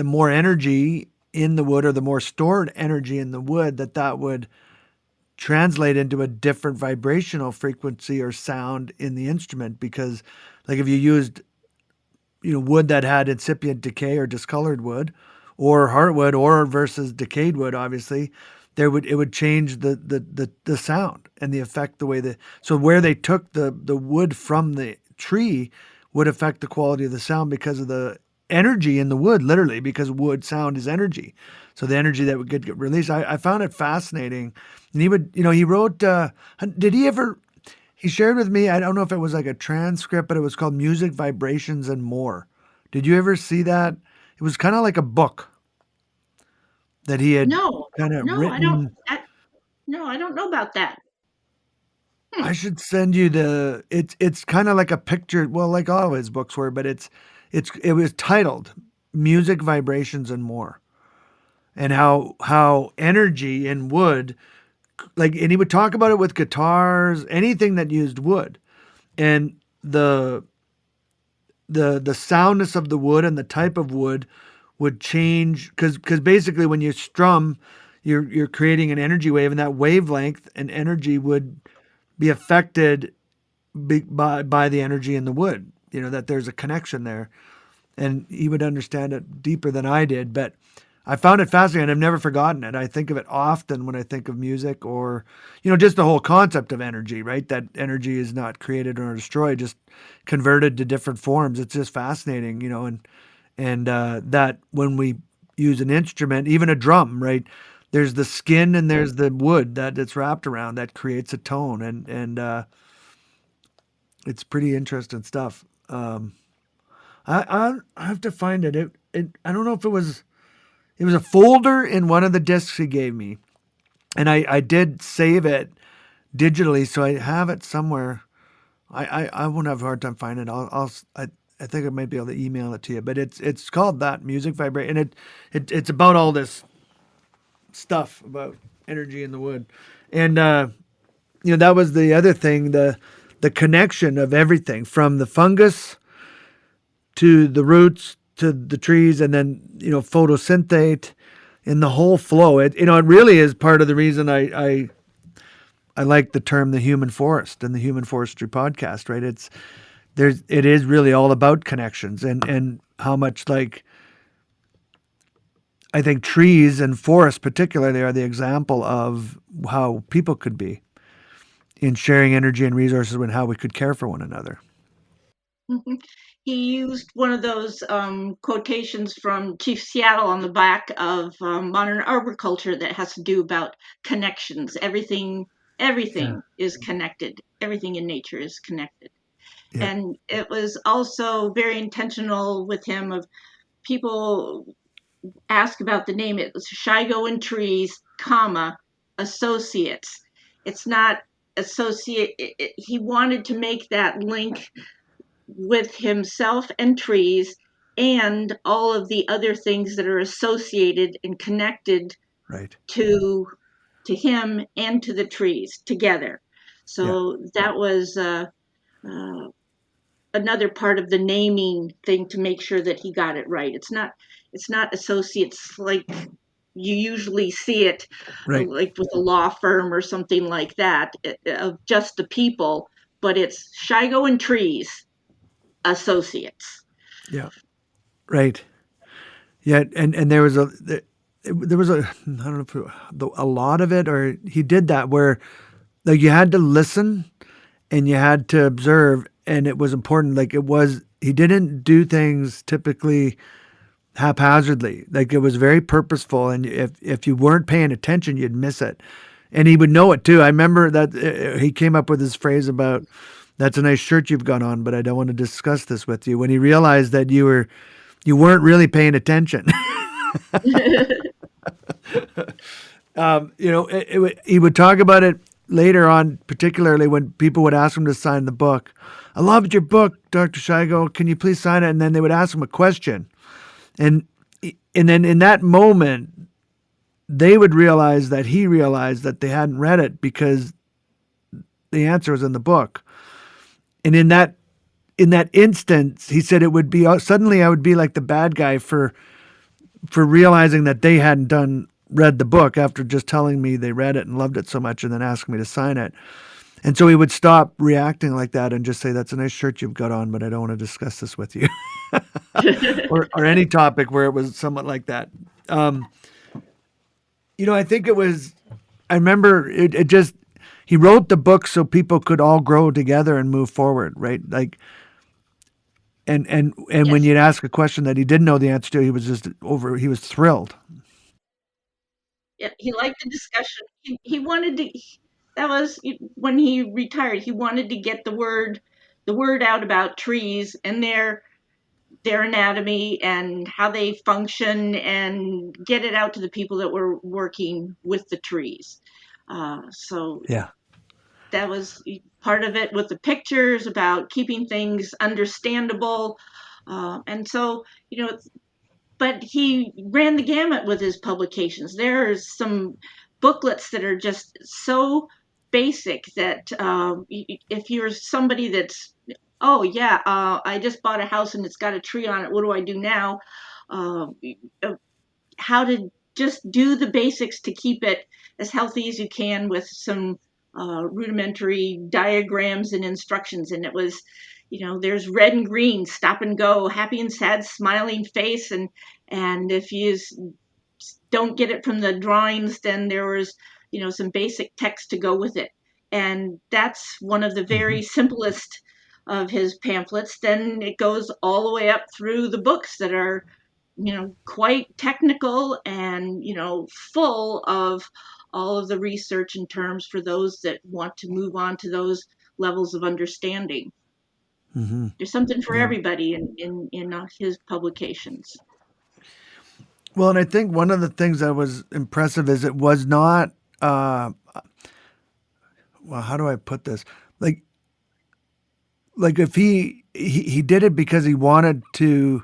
more energy in the wood or the more stored energy in the wood that would translate into a different vibrational frequency or sound in the instrument because like if you used wood that had incipient decay or discolored wood or heartwood or versus decayed wood obviously it would change the sound and the effect the way that so where they took the wood from the tree would affect the quality of the sound because of the energy in the wood literally because wood sound is energy so the energy that would get released I found it fascinating and he wrote did he ever he shared with me, I don't know if it was like a transcript, but it was called Music, Vibrations, and More. Did you ever see that? It was kind of like a book that he had No, kind of no, I don't. written. No, I don't know about that. Hmm. I should send you it's kind of like a picture, well, like all his books were, but it was titled Music, Vibrations, and More. And how energy in wood and he would talk about it with guitars, anything that used wood. And the soundness of the wood and the type of wood would change because basically when you strum you're creating an energy wave and that wavelength and energy would be affected by the energy in the wood that there's a connection there and he would understand it deeper than I did but I found it fascinating. I've never forgotten it. I think of it often when I think of music or, just the whole concept of energy, right? That energy is not created or destroyed, just converted to different forms. It's just fascinating, and that when we use an instrument, even a drum, right? There's the skin and there's the wood that it's wrapped around that creates a tone, and it's pretty interesting stuff. I have to find it. I don't know if it was. It was a folder in one of the discs he gave me, and I did save it digitally, so I have it somewhere. I won't have a hard time finding it. I think I might be able to email it to you, but it's called that Music Vibrate, and it's about all this stuff about energy in the wood, and that was the other thing the connection of everything from the fungus to the roots to the trees and then photosynthate in the whole flow it really is part of the reason I like the term the human forest and the human forestry podcast right it is really all about connections and how much like I think trees and forests particularly are the example of how people could be in sharing energy and resources and how we could care for one another. he used one of those quotations from Chief Seattle on the back of Modern Arboriculture that has to do about connections. Everything Yeah. is connected. Everything in nature is connected. Yeah. And it was also very intentional with him of people ask about the name. It was Shigo and Trees, comma, associates. It's not associate. He wanted to make that link with himself and trees and all of the other things that are associated and connected Right. to him and to the trees together. Yeah. So that was uh, another part of the naming thing to make sure that he got it right. It's not associates like you usually see it, Right. like with a law firm or something like that, of just the people, but it's Shigo and Trees associates. Yeah. Right. Yeah. And there was there was a, I don't know if a lot of it, or he did that where like you had to listen and you had to observe, and it was important. Like it was, he didn't do things typically haphazardly. Like it was very purposeful, and if you weren't paying attention, you'd miss it. And he would know it too. I remember that he came up with his phrase about, "That's a nice shirt you've got on, but I don't want to discuss this with you." When he realized that you weren't really paying attention. He would talk about it later on, particularly when people would ask him to sign the book. "I loved your book, Dr. Shigo. Can you please sign it?" And then they would ask him a question. And then in that moment, they would realize that he realized that they hadn't read it because the answer was in the book. And in that instance, he said it would be suddenly I would be like the bad guy for realizing that they hadn't read the book after just telling me they read it and loved it so much and then asking me to sign it. And so he would stop reacting like that and just say, "That's a nice shirt you've got on, but I don't want to discuss this with you." or any topic where it was somewhat like that. I think it was, I remember it just, he wrote the book so people could all grow together and move forward, right? Like, and when Yes. you'd ask a question that he didn't know the answer to, he was thrilled. Yeah, he liked the discussion. He wanted to. That was when he retired. He wanted to get the word out about trees and their anatomy and how they function, and get it out to the people that were working with the trees. So Yeah. that was part of it with the pictures about keeping things understandable. And so, but he ran the gamut with his publications. There's some booklets that are just so basic that if you're somebody that's, oh yeah, I just bought a house and it's got a tree on it, what do I do now? Uh, how to just do the basics to keep it as healthy as you can with some rudimentary diagrams and instructions. And it was, there's red and green, stop and go, happy and sad, smiling face. And if you don't get it from the drawings, then there was, some basic text to go with it. And that's one of the Mm-hmm. very simplest of his pamphlets. Then it goes all the way up through the books that are quite technical and, full of all of the research and terms for those that want to move on to those levels of understanding. Mm-hmm. There's something for Yeah. everybody in his publications. Well, and I think one of the things that was impressive is it was not, well, how do I put this? Like, if he did it because he wanted to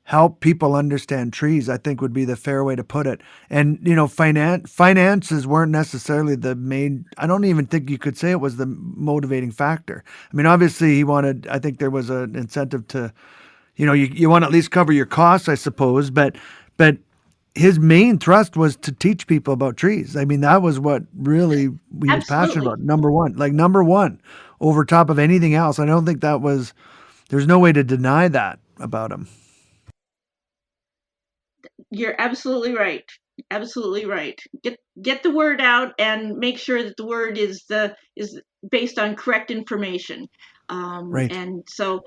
help people understand trees, I think would be the fair way to put it. And finances weren't necessarily the main. I don't even think you could say it was the motivating factor. I mean, obviously he wanted. I think there was an incentive to, you want to at least cover your costs, I suppose. But his main thrust was to teach people about trees. I mean, that was what really he was passionate Absolutely. about. Number one, over top of anything else. I don't think that was. There's no way to deny that about him. You're absolutely right. Absolutely right. Get the word out and make sure that the word is based on correct information. Right. And so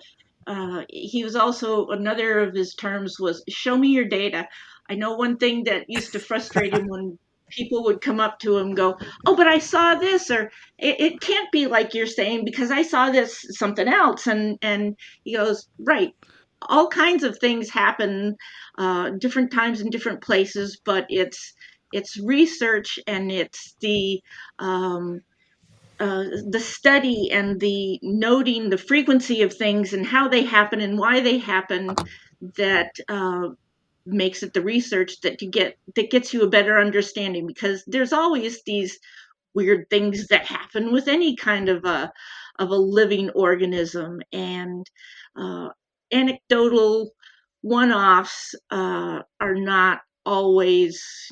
he was also, another of his terms was, show me your data. I know one thing that used to frustrate him when people would come up to him and go, oh, but I saw this, or it can't be like you're saying because I saw this something else. And he goes, right. All kinds of things happen, different times in different places, but it's research, and it's the study and the noting the frequency of things and how they happen and why they happen that makes it the research that gets you a better understanding, because there's always these weird things that happen with any kind of a living organism, and uh, anecdotal one-offs are not always,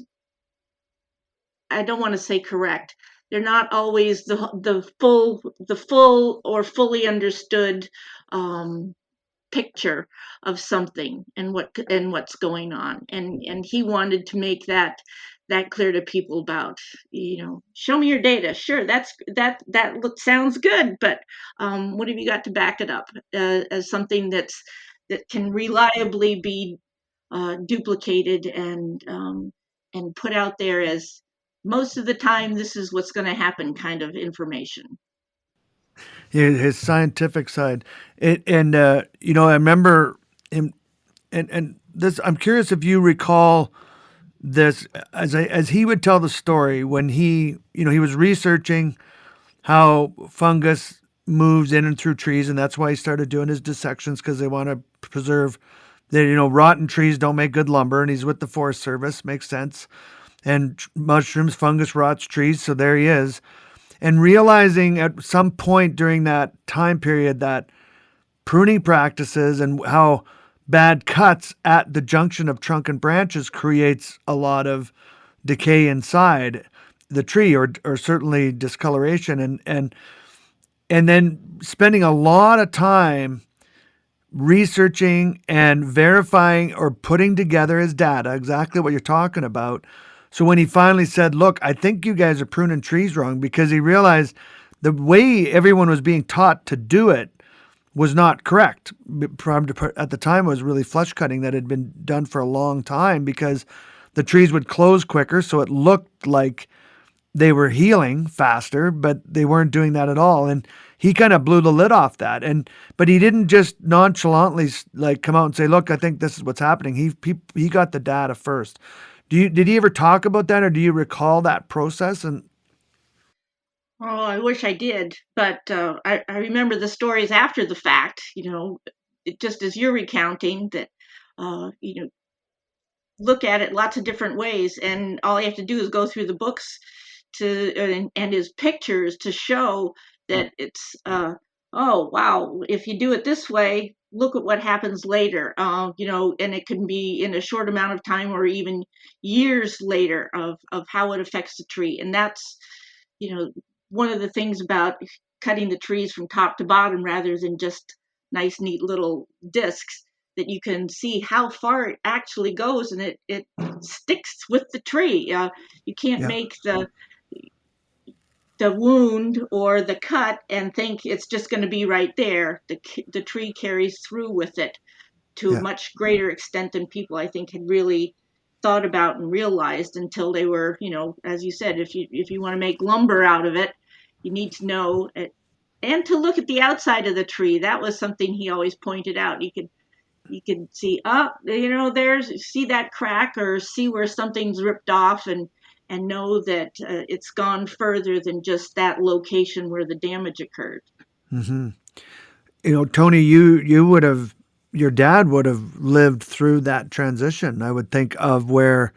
I don't want to say correct. They're not always the full or fully understood um, picture of something and what's going on. And he wanted to make that clear to people about, show me your data. Sure, sounds good, but what have you got to back it up as something that can reliably be duplicated and put out there as most of the time this is what's going to happen kind of information. His scientific side. I remember him, and this. I'm curious if you recall this as he would tell the story when he was researching how fungus moves in and through trees, and that's why he started doing his dissections, because they want to preserve that. Rotten trees don't make good lumber, and he's with the Forest Service. Makes sense. And mushrooms, fungus rots trees, so there he is. And realizing at some point during that time period that pruning practices and how bad cuts at the junction of trunk and branches creates a lot of decay inside the tree, or certainly discoloration, and then spending a lot of time researching and verifying or putting together his data, exactly what you're talking about. So when he finally said, look, I think you guys are pruning trees wrong, because he realized the way everyone was being taught to do it was not correct. At the time, it was really flush cutting that had been done for a long time, because the trees would close quicker, so it looked like they were healing faster, but they weren't doing that at all. And he kind of blew the lid off that. But he didn't just nonchalantly like come out and say, "Look, I think this is what's happening." He got the data first. Did he ever talk about that, or do you recall that process? And Oh, I wish I did, but I remember the stories after the fact. Just as you're recounting that, look at it lots of different ways, and all you have to do is go through the books and his pictures to show that it's oh wow, if you do it this way, look at what happens later. And it can be in a short amount of time or even years later of how it affects the tree. And that's one of the things about cutting the trees from top to bottom rather than just nice neat little discs, that you can see how far it actually goes, and it sticks with the tree. You can't yeah, make the wound or the cut and think it's just going to be right there. The tree carries through with it to a yeah, much greater extent than people, I think, had really thought about and realized until they were, as you said, if you want to make lumber out of it, you need to know it, and to look at the outside of the tree. That was something he always pointed out. You could see up, there's, see that crack, or see where something's ripped off, and know that it's gone further than just that location where the damage occurred. hmm Tony, you would have, your dad would have lived through that transition. I would think of where,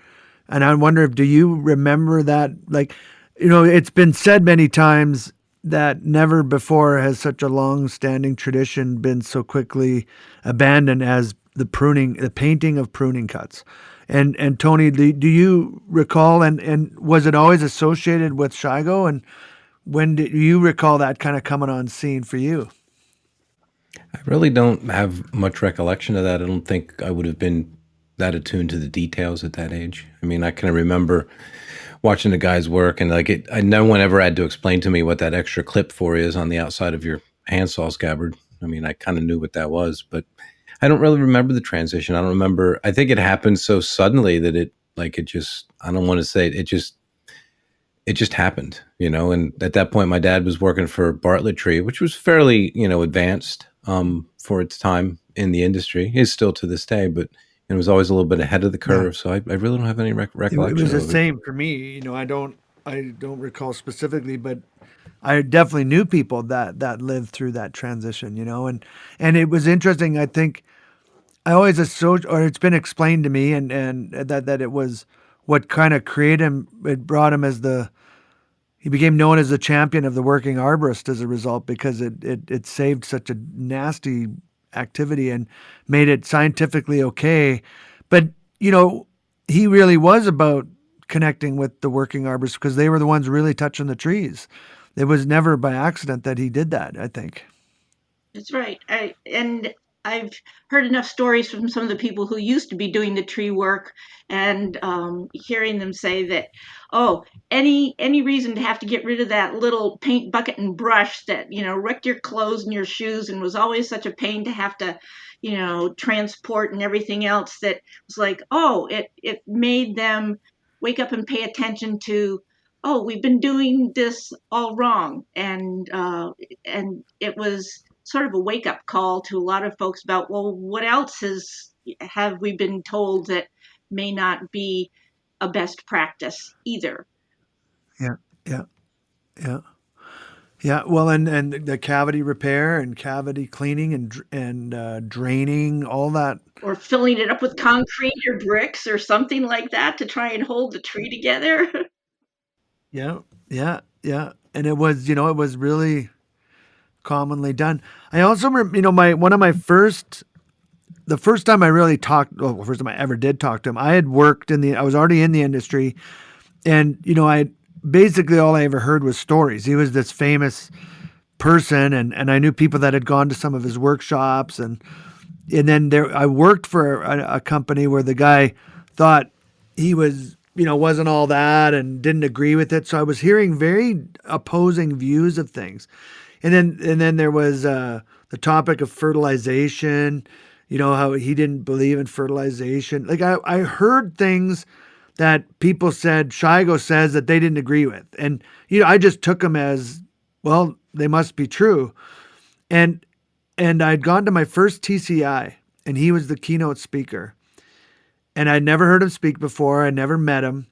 and I wonder if do you remember that? Like, it's been said many times that never before has such a long-standing tradition been so quickly abandoned as the painting of pruning cuts. And Tony, do you recall? And was it always associated with Shigo? And when did you recall that kind of coming on scene for you? I really don't have much recollection of that. I don't think I would have been that attuned to the details at that age. I mean, I can remember watching the guys work, and like no one ever had to explain to me what that extra clip for is on the outside of your handsaw scabbard. I mean, I kind of knew what that was, but I don't really remember the transition. I don't remember. I think it happened so suddenly that it just, I don't want to say it, it just happened, and at that point my dad was working for Bartlett, which was fairly, advanced for its time in the industry. Is still to this day, but it was always a little bit ahead of the Yeah. curve. So I really don't have any It recollection was the of it. same for me. I don't recall specifically, but I definitely knew people that lived through that transition, and it was interesting. I think I always associate, or it's been explained to me, and that it was what kind of created him. It brought him he became known as the champion of the working arborist as a result, because it saved such a nasty activity and made it scientifically okay. But he really was about connecting with the working arborists, because they were the ones really touching the trees. It was never by accident that he did that, I think. That's right. I've heard enough stories from some of the people who used to be doing the tree work, and hearing them say that, oh, any reason to have to get rid of that little paint bucket and brush that wrecked your clothes and your shoes and was always such a pain to have to transport and everything else, that was like, oh, it made them wake up and pay attention to, oh, we've been doing this all wrong, and it was sort of a wake up call to a lot of folks about, well, what else have we been told that may not be a best practice either? Yeah, yeah, yeah, yeah. Well, and the cavity repair and cavity cleaning and draining, all that. Or filling it up with concrete or bricks or something like that to try and hold the tree together. Yeah, yeah, yeah. And it was really commonly done. I also remember, my one of my first the first time I really talked, well, the first time I ever did talk to him, I was already in the industry, and I basically all I ever heard was stories. He was this famous person, and I knew people that had gone to some of his workshops, and then I worked for a company where the guy thought he was, wasn't all that and didn't agree with it. So I was hearing very opposing views of things. And then there was the topic of fertilization, how he didn't believe in fertilization. Like I heard things that people said, Shigo says, that they didn't agree with. And, I just took them as, well, they must be true. And I'd gone to my first TCI, and he was the keynote speaker. And I'd never heard him speak before. I never met him.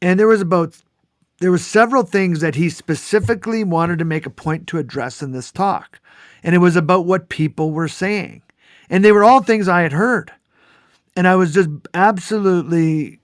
And there was several things that he specifically wanted to make a point to address in this talk. And it was about what people were saying. And they were all things I had heard. And I was just absolutely,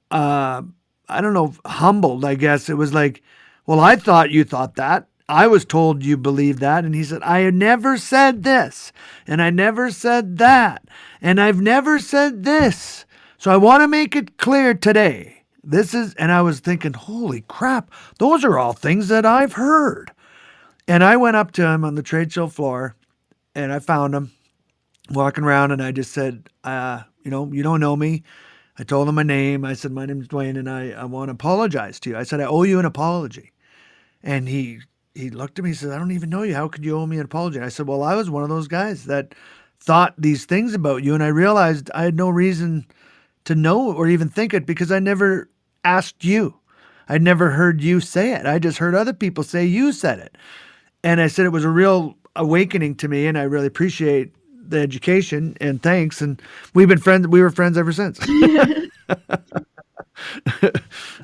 I don't know, humbled, I guess. It was like, well, I thought you thought that. I was told you believed that. And he said, I never said this. And I never said that. And I've never said this. So I want to make it clear today. And I was thinking, holy crap, those are all things that I've heard. And I went up to him on the trade show floor, and I found him walking around, and I just said, you don't know me. I told him my name. I said, my name's Dwayne, and I want to apologize to you. I said, I owe you an apology. And he looked at me and said, I don't even know you. How could you owe me an apology? And I said, well, I was one of those guys that thought these things about you, and I realized I had no reason to know or even think it, because I never asked you. I'd never heard you say it. I just heard other people say you said it. And I said it was a real awakening to me, and I really appreciate the education, and thanks. And we were friends ever since.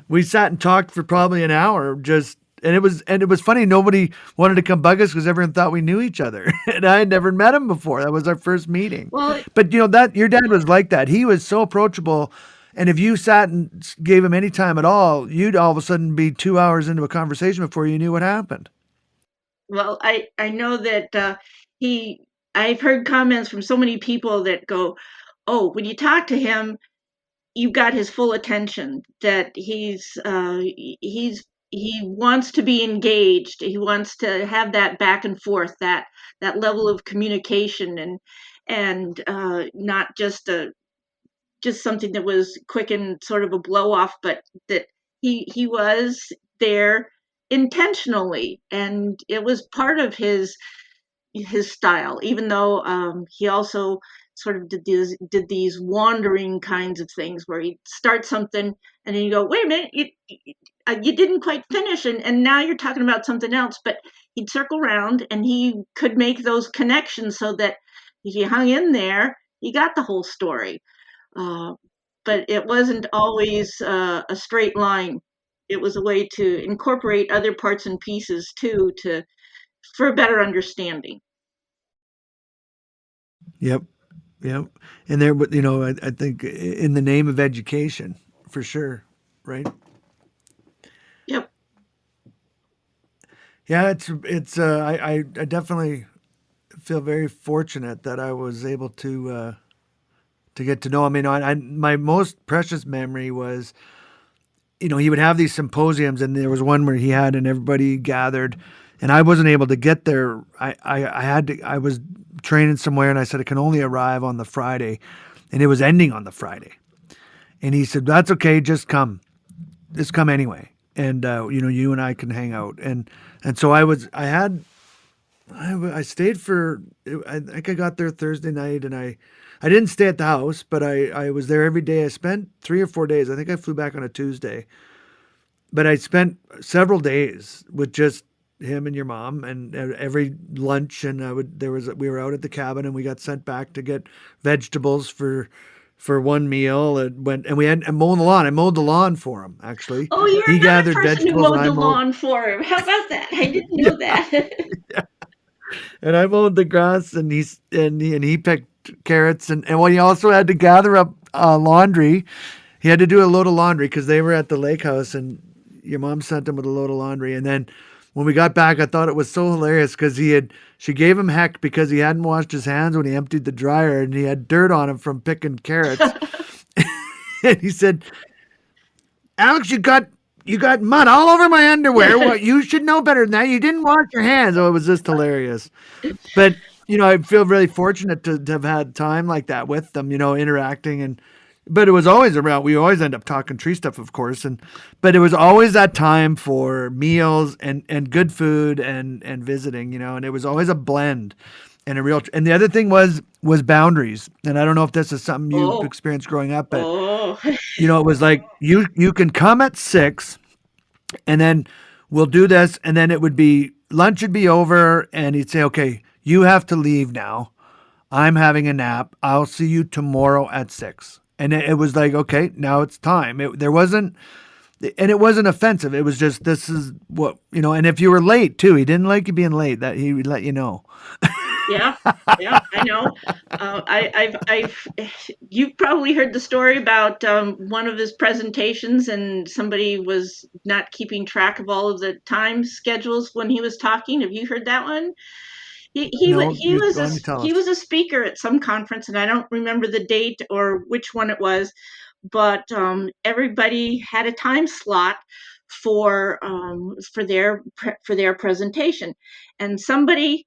We sat and talked for probably an hour, and it was funny. Nobody wanted to come bug us because everyone thought we knew each other. And I had never met him before. That was our first meeting. Well, But that your dad was like that. He was so approachable. And if you sat and gave him any time at all, you'd all of a sudden be 2 hours into a conversation before you knew what happened. well, I know that I've heard comments from so many people that go, oh, when you talk to him, you've got his full attention, that he wants to be engaged. He wants to have that back and forth, that level of communication, and not just something that was quick and sort of a blow off, but that he was there intentionally, and it was part of his his style, even though he also sort of did these wandering kinds of things where he'd start something and then you go, wait a minute, you didn't quite finish, and now you're talking about something else. But he'd circle around and he could make those connections so that if you hung in there, you got the whole story. Uh, but it wasn't always a straight line. It was a way to incorporate other parts and pieces too, for a better understanding. Yep. Yep. And there, but I think in the name of education, for sure, right? Yep. Yeah, I definitely feel very fortunate that I was able to get to know him. My most precious memory was, he would have these symposiums, and there was one where he had, and everybody gathered, and I wasn't able to get there. I had to. I was training somewhere, and I said I can only arrive on the Friday, and it was ending on the Friday, and he said that's okay, just come anyway, and you and I can hang out, and so I stayed for, I think I got there Thursday night, and I didn't stay at the house, but I was there every day. I spent 3 or 4 days. I think I flew back on a Tuesday, but I spent several days with just him and your mom, and every lunch, and we were out at the cabin, and we got sent back to get vegetables for one meal, and we had and mowing the lawn. I mowed the lawn for him, actually. Oh, you're He another gathered person who vegetables, and mowed I the mowed. lawn for him. How about that? I didn't know that. And I mowed the grass, and he picked carrots, and when he also had to gather up laundry, he had to do a load of laundry because they were at the lake house, and your mom sent him with a load of laundry. And then when we got back, I thought it was so hilarious because she gave him heck because he hadn't washed his hands when he emptied the dryer, and he had dirt on him from picking carrots. And he said, Alex, you got mud all over my underwear. What, you should know better than that. You didn't wash your hands. Oh, it was just hilarious. But I feel really fortunate to have had time like that with them. Interacting, but it was always around. We always end up talking tree stuff, of course, but it was always that time for meals and good food and visiting. And it was always a blend and a real. And the other thing was boundaries. And I don't know if this is something you Oh, experienced growing up, but oh. it was like you can come at 6, and then we'll do this, and then it would be lunch would be over, and he'd say, okay, you have to leave now. I'm having a nap. I'll see you tomorrow at 6. And it was like, okay, now it's time. There wasn't, and it wasn't offensive. It was just, this is what, and if you were late too, he didn't like you being late, that he would let you know. Yeah, yeah, I know. You've probably heard the story about one of his presentations, and somebody was not keeping track of all of the time schedules when he was talking. Have you heard that one? No, you go on, you tell He us. was a speaker at some conference, and I don't remember the date or which one it was, but everybody had a time slot for their presentation, and somebody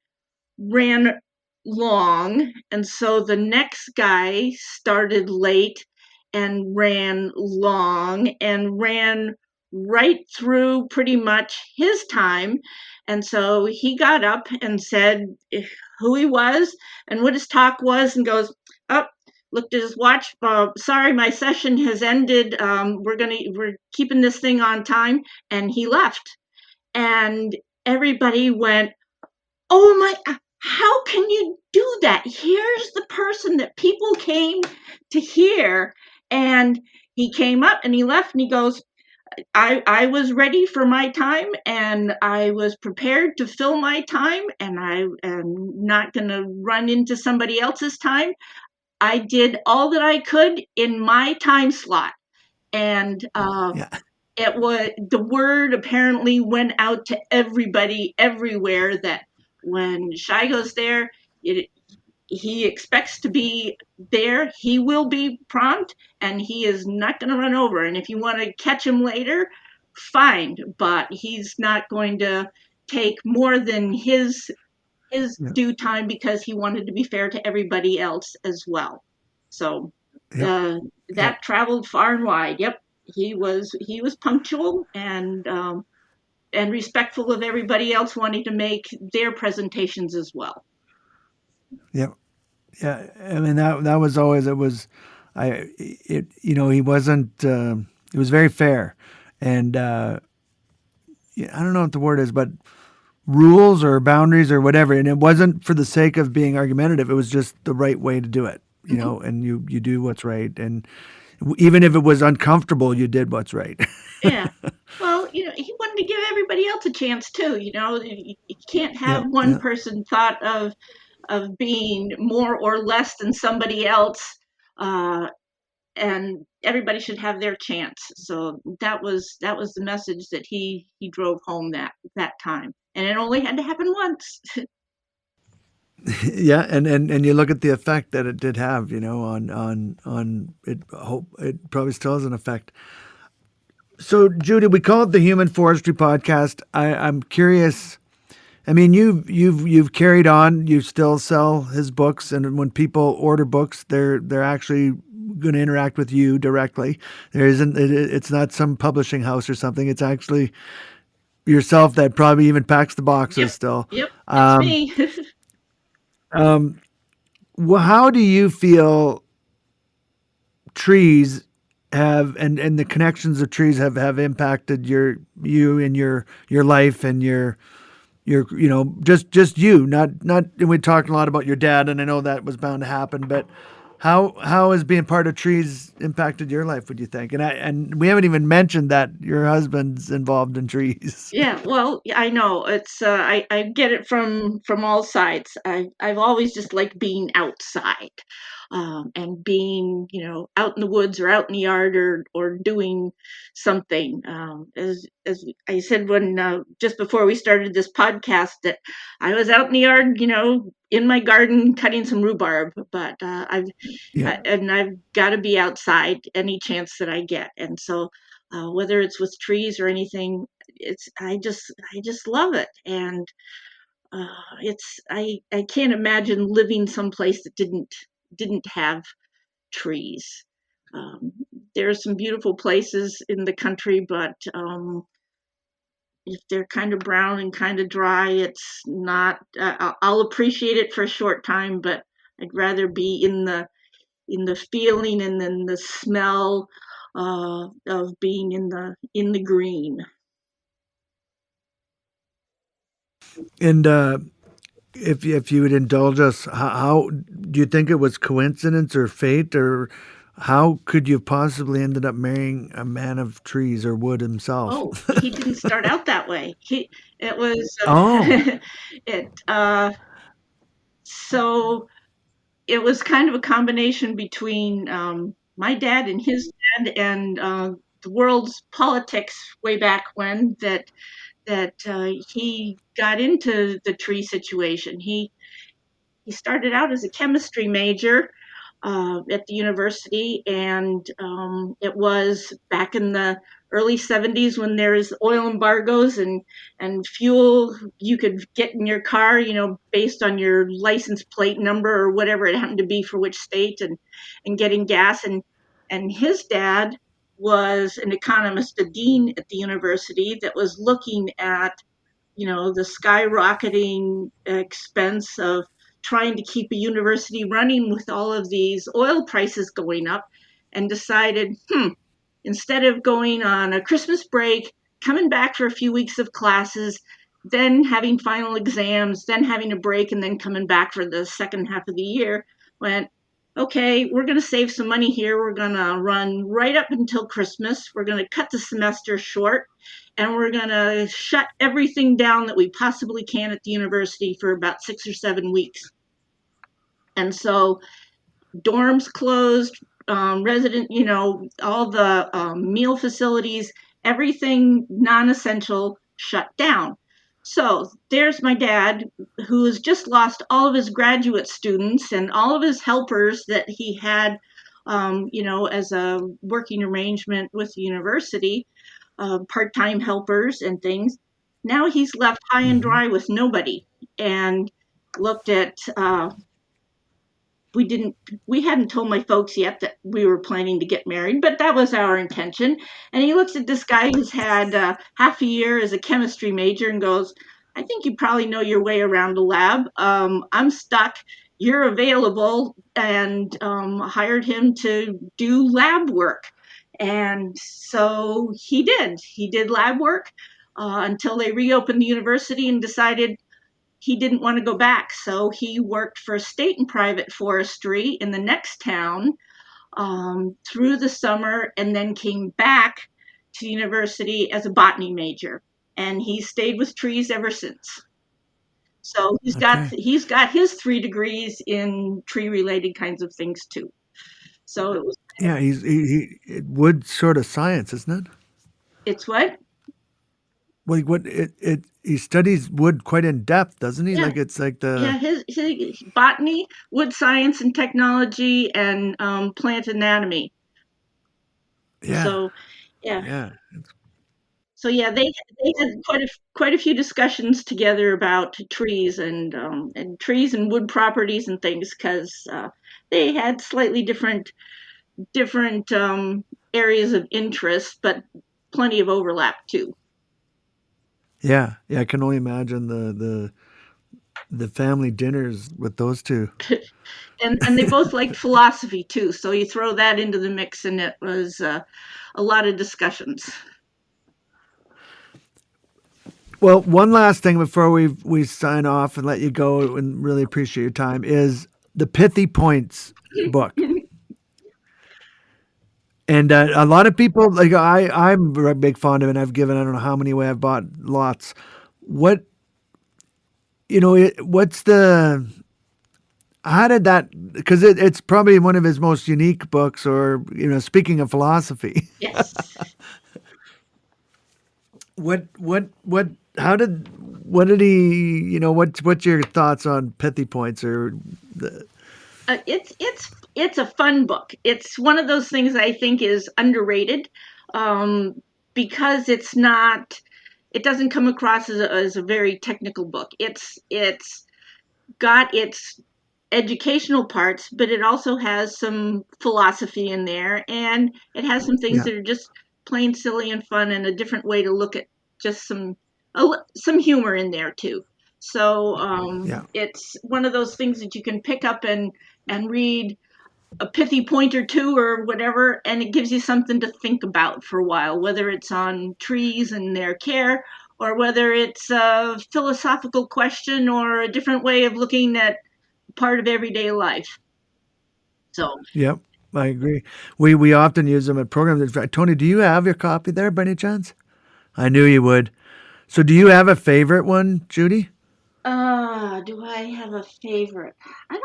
ran long, and so the next guy started late and ran long and ran right through pretty much his time. And so he got up and said who he was and what his talk was, and goes up, looked at his watch. Sorry, my session has ended. We're keeping this thing on time, and he left. And everybody went, oh my, how can you do that? Here's the person that people came to hear. And he came up and he left, and he goes, I was ready for my time, and I was prepared to fill my time, and I am not going to run into somebody else's time. I did all that I could in my time slot. And Yeah. it was, the word apparently went out to everybody everywhere that when Shigo's there, it, he expects to be there. He will be prompt, and he is not going to run over. And if you want to catch him later, fine, but he's not going to take more than his Yeah. due time because he wanted to be fair to everybody else as well. So Yep. Yep. that traveled far and wide. Yep, he was punctual and respectful of everybody else wanting to make their presentations as well. Yeah. Yeah. I mean, that was always, it was, he wasn't, it was very fair. And, yeah, I don't know what the word is, but rules or boundaries or whatever. And it wasn't for the sake of being argumentative. It was just the right way to do it, Mhm. and you do what's right. And even if it was uncomfortable, you did what's right. Yeah. Well, he wanted to give everybody else a chance too. You can't have Yep. one Yeah. person thought of being more or less than somebody else, uh, and everybody should have their chance. So that was the message that he drove home that time, and it only had to happen once. Yeah. And you look at the effect that it did have, on it. Hope it probably still has an effect. So, Judy, we call it the Human Forestry Podcast. I'm curious. I mean, you've carried on. You still sell his books, and when people order books, they're actually going to interact with you directly. There isn't. It's not some publishing house or something. It's actually yourself that probably even packs the boxes Yep, still. yep, it's Um, me. um, well, how do you feel trees have and the connections of trees have impacted you and your life and your just you, not and we talked a lot about your dad, and I know that was bound to happen, but how has being part of trees impacted your life, would you think? And we haven't even mentioned that your husband's involved in trees. Yeah, well, yeah, I know. It's I get it from all sides. I've always just liked being outside, and being out in the woods or out in the yard or doing something. As I said when just before we started this podcast that I was out in the yard, in my garden cutting some rhubarb. But Yeah. I've got to be outside any chance that I get, and so. Whether it's with trees or anything, it's I just love it, and it's I can't imagine living someplace that didn't have trees. Um, there are some beautiful places in the country, but if they're kind of brown and kind of dry, it's not. I'll appreciate it for a short time, but I'd rather be in the feeling and then the smell of being in the green. And if you would indulge us, how do you think it was coincidence or fate, or how could you have possibly ended up marrying a man of trees or wood himself? Oh, he didn't start out that way. It was, Oh. it, so it was kind of a combination between my dad and his dad and the world's politics way back when that he got into the tree situation. He started out as a chemistry major at the university, and it was back in the early 70s when there was oil embargoes and fuel you could get in your car, based on your license plate number or whatever it happened to be for which state, and getting gas. And his dad was an economist, a dean at the university that was looking at the skyrocketing expense of trying to keep a university running with all of these oil prices going up, and decided, instead of going on a Christmas break, coming back for a few weeks of classes, then having final exams, then having a break, and then coming back for the second half of the year, went, okay, we're going to save some money here. We're going to run right up until Christmas. We're going to cut the semester short, and we're going to shut everything down that we possibly can at the university for about 6 or 7 weeks. And so dorms closed, resident, all the meal facilities, everything non-essential shut down. So there's my dad, who has just lost all of his graduate students and all of his helpers that he had, as a working arrangement with the university, part-time helpers and things. Now he's left high and Hmm. dry with nobody, and looked at we hadn't told my folks yet that we were planning to get married, but that was our intention. And he looks at this guy who's had half a year as a chemistry major and goes, I think you probably know your way around a lab. I'm stuck. you're available, and hired him to do lab work. And so he did. He did lab work until they reopened the university and decided he didn't want to go back. So he worked for state and private forestry in the next town through the summer, and then came back to the university as a botany major. And he stayed with trees ever since. So Okay. he's got his 3 degrees in tree related kinds of things too. So it was Yeah, wood sort of science, isn't it? it's what? Like what it he studies wood quite in depth, doesn't he? Yeah. Like it's like Yeah, the his botany, wood science and technology, and plant anatomy. yeah, So yeah, yeah. so yeah, they had quite a few discussions together about trees and trees and wood properties and things, because they had slightly different areas of interest, but plenty of overlap too. Yeah, yeah, I can only imagine the family dinners with those two. And they both liked philosophy too, so you throw that into the mix, and it was a lot of discussions. Well, one last thing before we sign off and let you go, and really appreciate your time, is the Pithy Points book. And a lot of people, like I'm a big fan of it. And I've given, I don't know how many away. I've bought lots. What what's the how did that? Because it's probably one of his most unique books. Or speaking of philosophy, Yes. what how did what did he? What's your thoughts on Pithy Points or the? It's a fun book. It's one of those things I think is underrated, um, because it doesn't come across as a very technical book. It's got its educational parts, but it also has some philosophy in there, and it has some things Yeah, that are just plain silly and fun, and a different way to look at just some humor in there too. So yeah, it's one of those things that you can pick up and read a pithy point or two or whatever, and it gives you something to think about for a while, whether it's on trees and their care, or whether it's a philosophical question or a different way of looking at part of everyday life. So yep. I agree. We often use them at programs. In fact, Tony, do you have your copy there by any chance? I knew you would. So, do you have a favorite one, Judy? do I have a favorite? I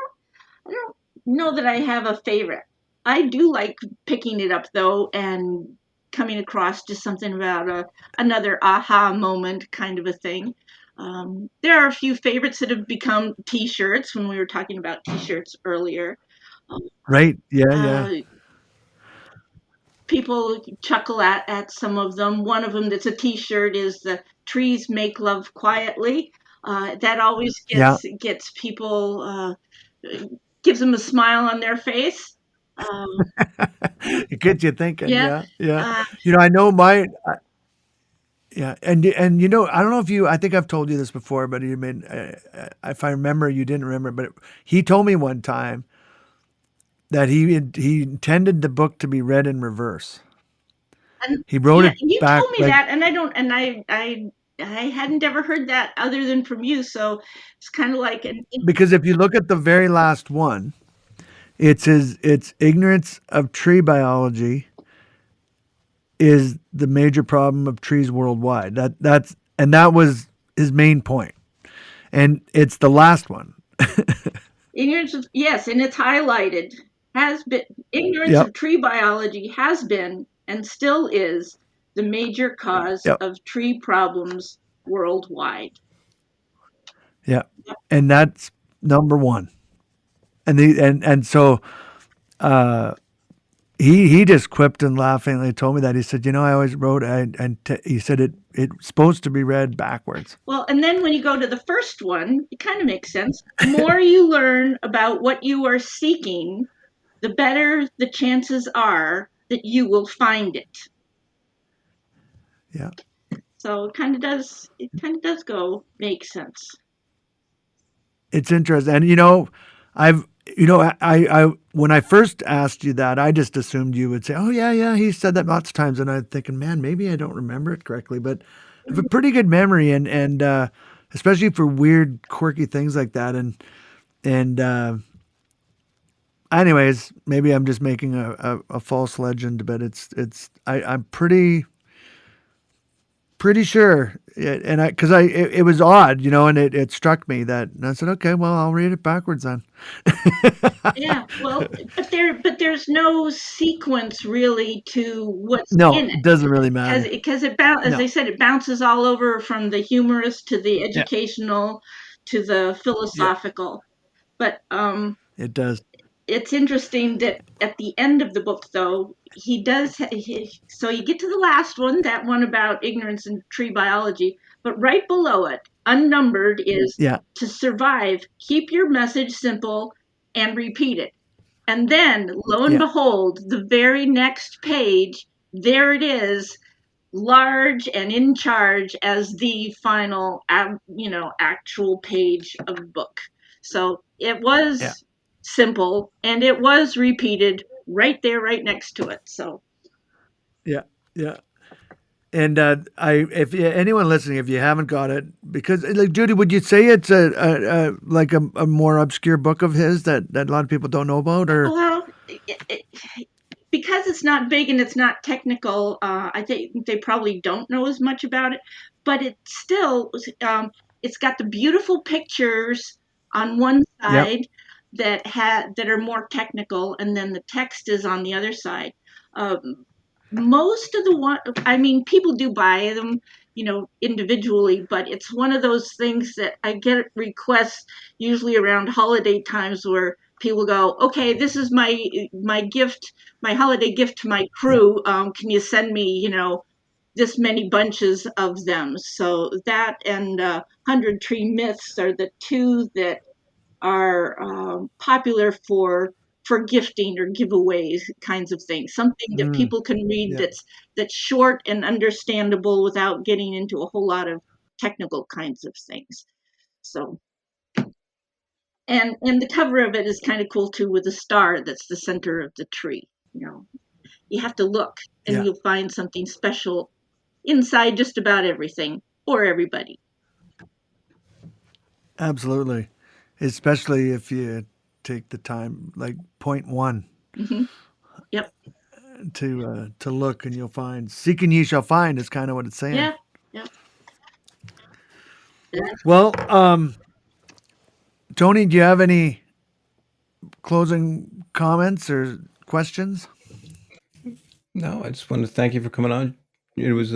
don't know that I have a favorite. I do like picking it up though, and coming across just something about another aha moment kind of a thing. There are a few favorites that have become T-shirts when we were talking about T-shirts earlier. Um, Right. Yeah. Yeah. uh, People chuckle at some of them. One of them that's a T-shirt is the "Trees Make Love Quietly." That always Yeah. gets people, gives them a smile on their face. Um, It gets you thinking. yeah, Yeah. Yeah. uh, I know my. Yeah, and I don't know if you. I think I've told you this before, but you mean if I remember, you didn't remember. But he told me one time that he intended the book to be read in reverse. and He wrote yeah, it you back told me like that, and I don't, and I hadn't ever heard that other than from you. So it's kind of like an because if you look at the very last one, it's ignorance of tree biology is the major problem of trees worldwide. That was his main point, and it's the last one. ignorance of, yes, and it's highlighted, has been, ignorance Yep, of tree biology has been and still is the major cause yep, of tree problems worldwide. yep, and that's number one. And so uh, he just quipped and laughingly told me that he said, I always wrote he said it's supposed to be read backwards. Well, and then when you go to the first one, it kind of makes sense. The more you learn about what you are seeking, the better the chances are that you will find it. Yeah, So it kind of does go make sense. it's interesting, and I've I when I first asked you that, I just assumed you would say, "Oh yeah, he said that lots of times," and I'm thinking, man, maybe I don't remember it correctly, but I have a pretty good memory, and especially for weird, quirky things like that, and anyways, maybe I'm just making a false legend, but I'm pretty sure, and I because it was odd, and it struck me that and I said, okay, well, I'll read it backwards then. Yeah, well, but there's no sequence really to what's No, in it it doesn't really because matter. as I No. said, it bounces all over from the humorous to the Yeah. educational to the Yeah. philosophical. But It does. it's interesting that at the end of the book, though, he does. So you get to the last one, that one about ignorance in tree biology, but right below it, unnumbered, is Yeah. to survive, keep your message simple and repeat it. And then, lo and Yeah. behold, the very next page, there it is, large and in charge as the final, actual page of the book. So it Yeah. was simple and it was repeated right there, right next to it. So, Yeah. Yeah. And if anyone listening, if you haven't got it, because like Judy, would you say it's like a more obscure book of his that a lot of people don't know about, or well, because it's not big and it's not technical, I think they probably don't know as much about it. But it's still, it's got the beautiful pictures on one Yep. side that are more technical, and then the text is on the other side. Um, Most of the one, I mean, people do buy them, individually, but it's one of those things that I get requests usually around holiday times where people go, okay, this is my gift, my holiday gift to my Yeah. crew. Can you send me, this many bunches of them? So that and 100 Tree Myths are the two that are popular for gifting or giveaways kinds of things. Something that Mm, people can read yeah. that's short and understandable without getting into a whole lot of technical kinds of things. So and the cover of it is kind of cool too, with a star that's the center of the tree. You have to look and Yeah. you'll find something special inside just about everything or everybody. Absolutely. Especially if you take the time, like point one, Hmm. Yep. to look, and you'll find. Seeking ye shall find is kind of what it's saying. Yeah. Yep. Well, Tony, do you have any closing comments or questions? No, I just wanted to thank you for coming on. It was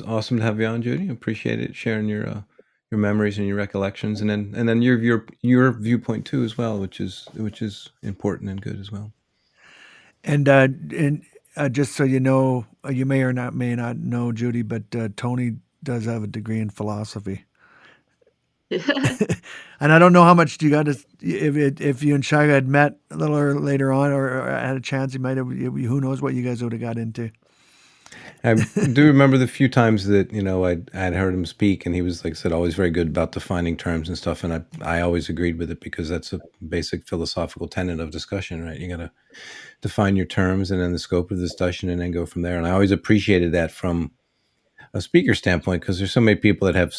awesome to have you on, Judy. Appreciate it sharing your memories and your recollections, and then your viewpoint too as well, which is important and good as well. And just so you know, you may not know Judy, but Tony does have a degree in philosophy. And I don't know how much you got to if you and Shaga had met a little later on, or had a chance, you might have. Who knows what you guys would have got into? I do remember the few times that I'd heard him speak, and he was, like I said, always very good about defining terms and stuff, and I always agreed with it because that's a basic philosophical tenet of discussion, right? You got to define your terms and then the scope of the discussion, and then go from there. And I always appreciated that from a speaker standpoint because there's so many people that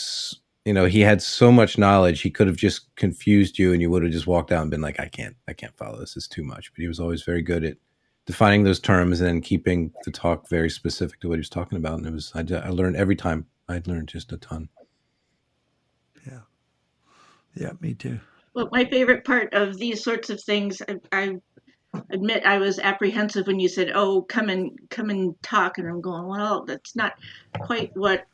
he had so much knowledge, he could have just confused you, and you would have just walked out and been like, I can't follow this. It's too much. But he was always very good at defining those terms and then keeping the talk very specific to what he was talking about. And I learned every time. I learned just a ton. Yeah, yeah, me too. Well, my favorite part of these sorts of things, I admit I was apprehensive when you said, "Oh, come and talk," and I'm going, "Well, that's not quite what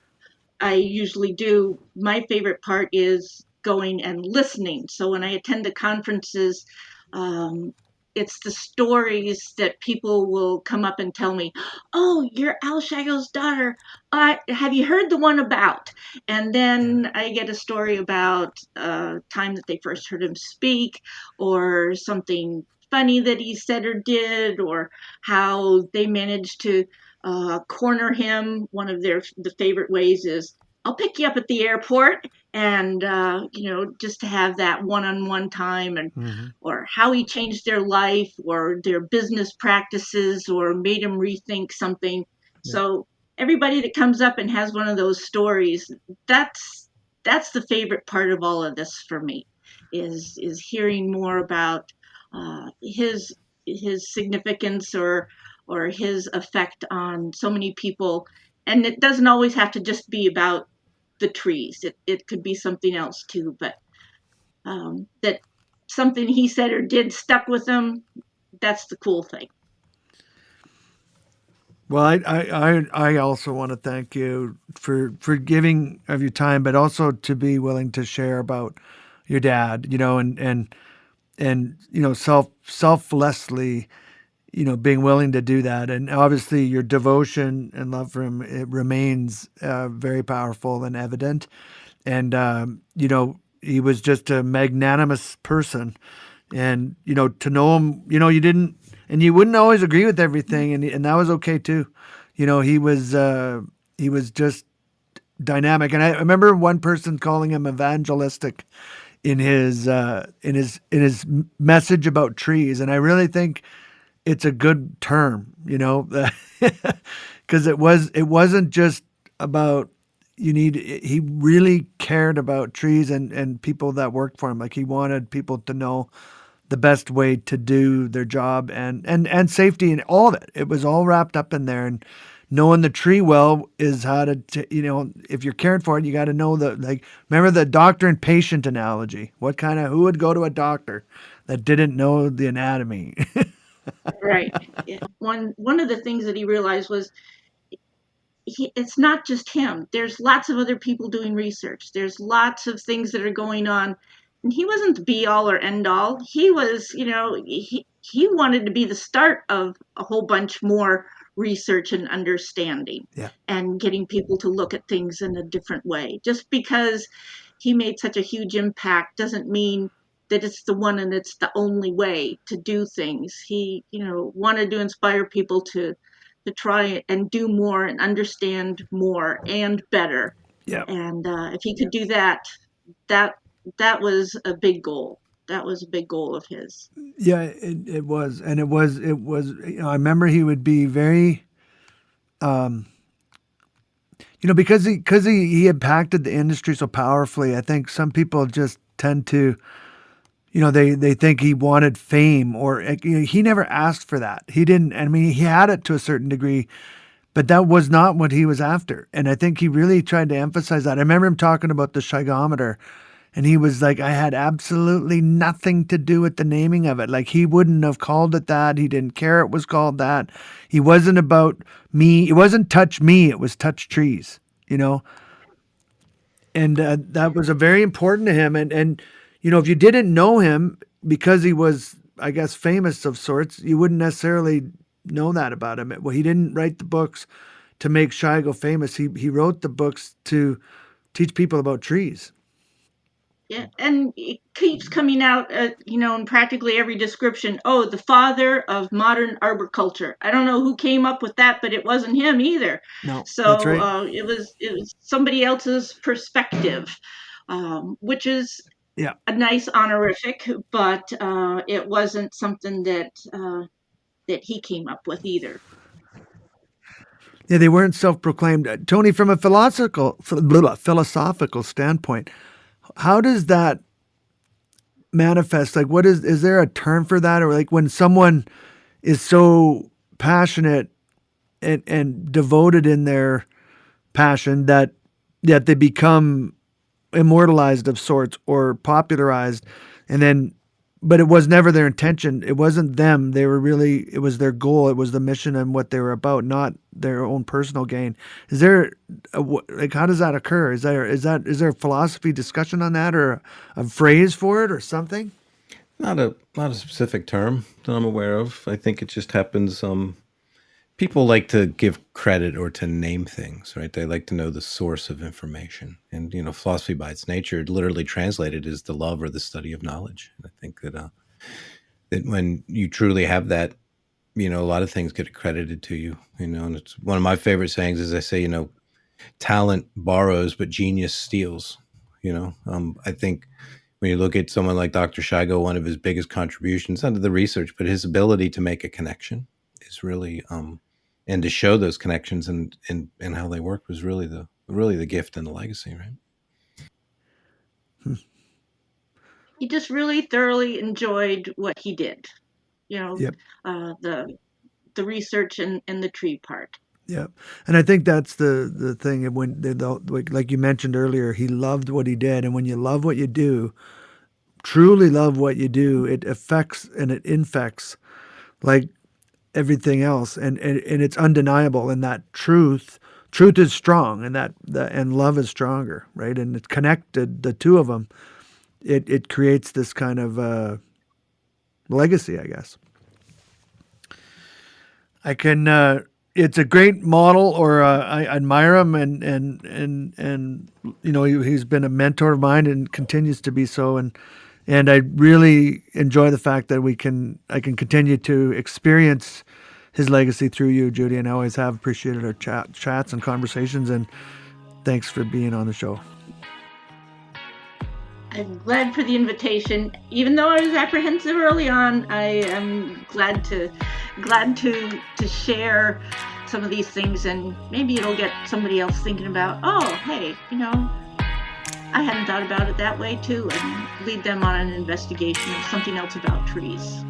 I usually do." My favorite part is going and listening. So when I attend the conferences, um, it's the stories that people will come up and tell me, "Oh, you're Al Shago's daughter. Have you heard the one about?" And then I get a story about a time that they first heard him speak, or something funny that he said or did, or how they managed to corner him. One of the favorite ways is, "I'll pick you up at the airport," and just to have that one-on-one time, and Mm-hmm. or how he changed their life or their business practices or made them rethink something. Yeah. So everybody that comes up and has one of those stories, that's the favorite part of all of this for me, is hearing more about his significance, or his effect on so many people. And it doesn't always have to just be about the trees. It could be something else too, but that something he said or did stuck with him. That's the cool thing. Well, I also want to thank you for giving of your time, but also to be willing to share about your dad, and selflessly, being willing to do that. And obviously your devotion and love for him, it remains very powerful and evident. And he was just a magnanimous person. And to know him, you didn't, and you wouldn't always agree with everything, and that was okay too. He was just dynamic. And I remember one person calling him evangelistic in his message about trees, and I really think it's a good term, because it wasn't just about, he really cared about trees and people that worked for him. Like, he wanted people to know the best way to do their job, and safety, and all of it. It was all wrapped up in there. And knowing the tree well is how to, if you're caring for it, you got to know remember the doctor and patient analogy. Who would go to a doctor that didn't know the anatomy? Right. Yeah. One of the things that he realized was it's not just him. There's lots of other people doing research. There's lots of things that are going on. And he wasn't the be all or end all. He was, he wanted to be the start of a whole bunch more research and understanding, Yeah. and getting people to look at things in a different way. Just because he made such a huge impact doesn't mean that it's the one and it's the only way to do things. He, wanted to inspire people to try and do more and understand more and better. Yeah. And if he could do that, that that was a big goal. That was a big goal of his. Yeah, it was. And it was, I remember he would be very, because he impacted the industry so powerfully. I think some people just tend to, they think he wanted fame, or he never asked for that. He didn't. I mean, he had it to a certain degree, but that was not what he was after. And I think he really tried to emphasize that. I remember him talking about the Shigometer, and he was like, I had absolutely nothing to do with the naming of it. Like, he wouldn't have called it that. He didn't care it was called that. He wasn't about me. It wasn't touch me. It was touch trees, you know? And that was a very important to him. And if you didn't know him because he was, I guess, famous of sorts, you wouldn't necessarily know that about him. Well, he didn't write the books to make Shigo famous. He wrote the books to teach people about trees. Yeah, and it keeps coming out, in practically every description. Oh, the father of modern arboriculture. I don't know who came up with that, but it wasn't him either. No, that's So right. it was somebody else's perspective, which is Yeah. a nice honorific, but it wasn't something that he came up with either. Yeah, they weren't self-proclaimed. Tony, from a philosophical standpoint, how does that manifest? Like, is there a term for that? Or like when someone is so passionate and devoted in their passion that they become immortalized of sorts or popularized, and then, but it was never their intention. It wasn't them. It was their goal. It was the mission and what they were about, not their own personal gain. Is there how does that occur? Is there a philosophy discussion on that, or a phrase for it or something? Not a specific term that I'm aware of. I think it just happens. People like to give credit or to name things, right? They like to know the source of information. And, philosophy by its nature, literally translated, is the love or the study of knowledge. And I think that when you truly have that, a lot of things get accredited to you, and it's one of my favorite sayings is I say, talent borrows, but genius steals. I think when you look at someone like Dr. Shigo, one of his biggest contributions, not to the research, but his ability to make a connection is really, and to show those connections and how they work was really the gift and the legacy, right? He just really thoroughly enjoyed what he did. Yep. The research and the tree part. Yeah, and I think that's the thing. And when like you mentioned earlier, he loved what he did, and when you love what you do, truly love what you do, it affects and it infects like everything else, and it's undeniable. And that truth is strong, and and love is stronger, right? And it connected the two of them. It creates this kind of legacy, I guess. I can. It's a great model, or I admire him, and he's been a mentor of mine and continues to be so, and I really enjoy the fact that I can continue to experience his legacy through you, Judy, and I always have appreciated our chats and conversations, and thanks for being on the show. I'm glad for the invitation. Even though I was apprehensive early on, I am glad to share some of these things, and maybe it'll get somebody else thinking about, oh, hey, I hadn't thought about it that way too, and lead them on an investigation of something else about trees.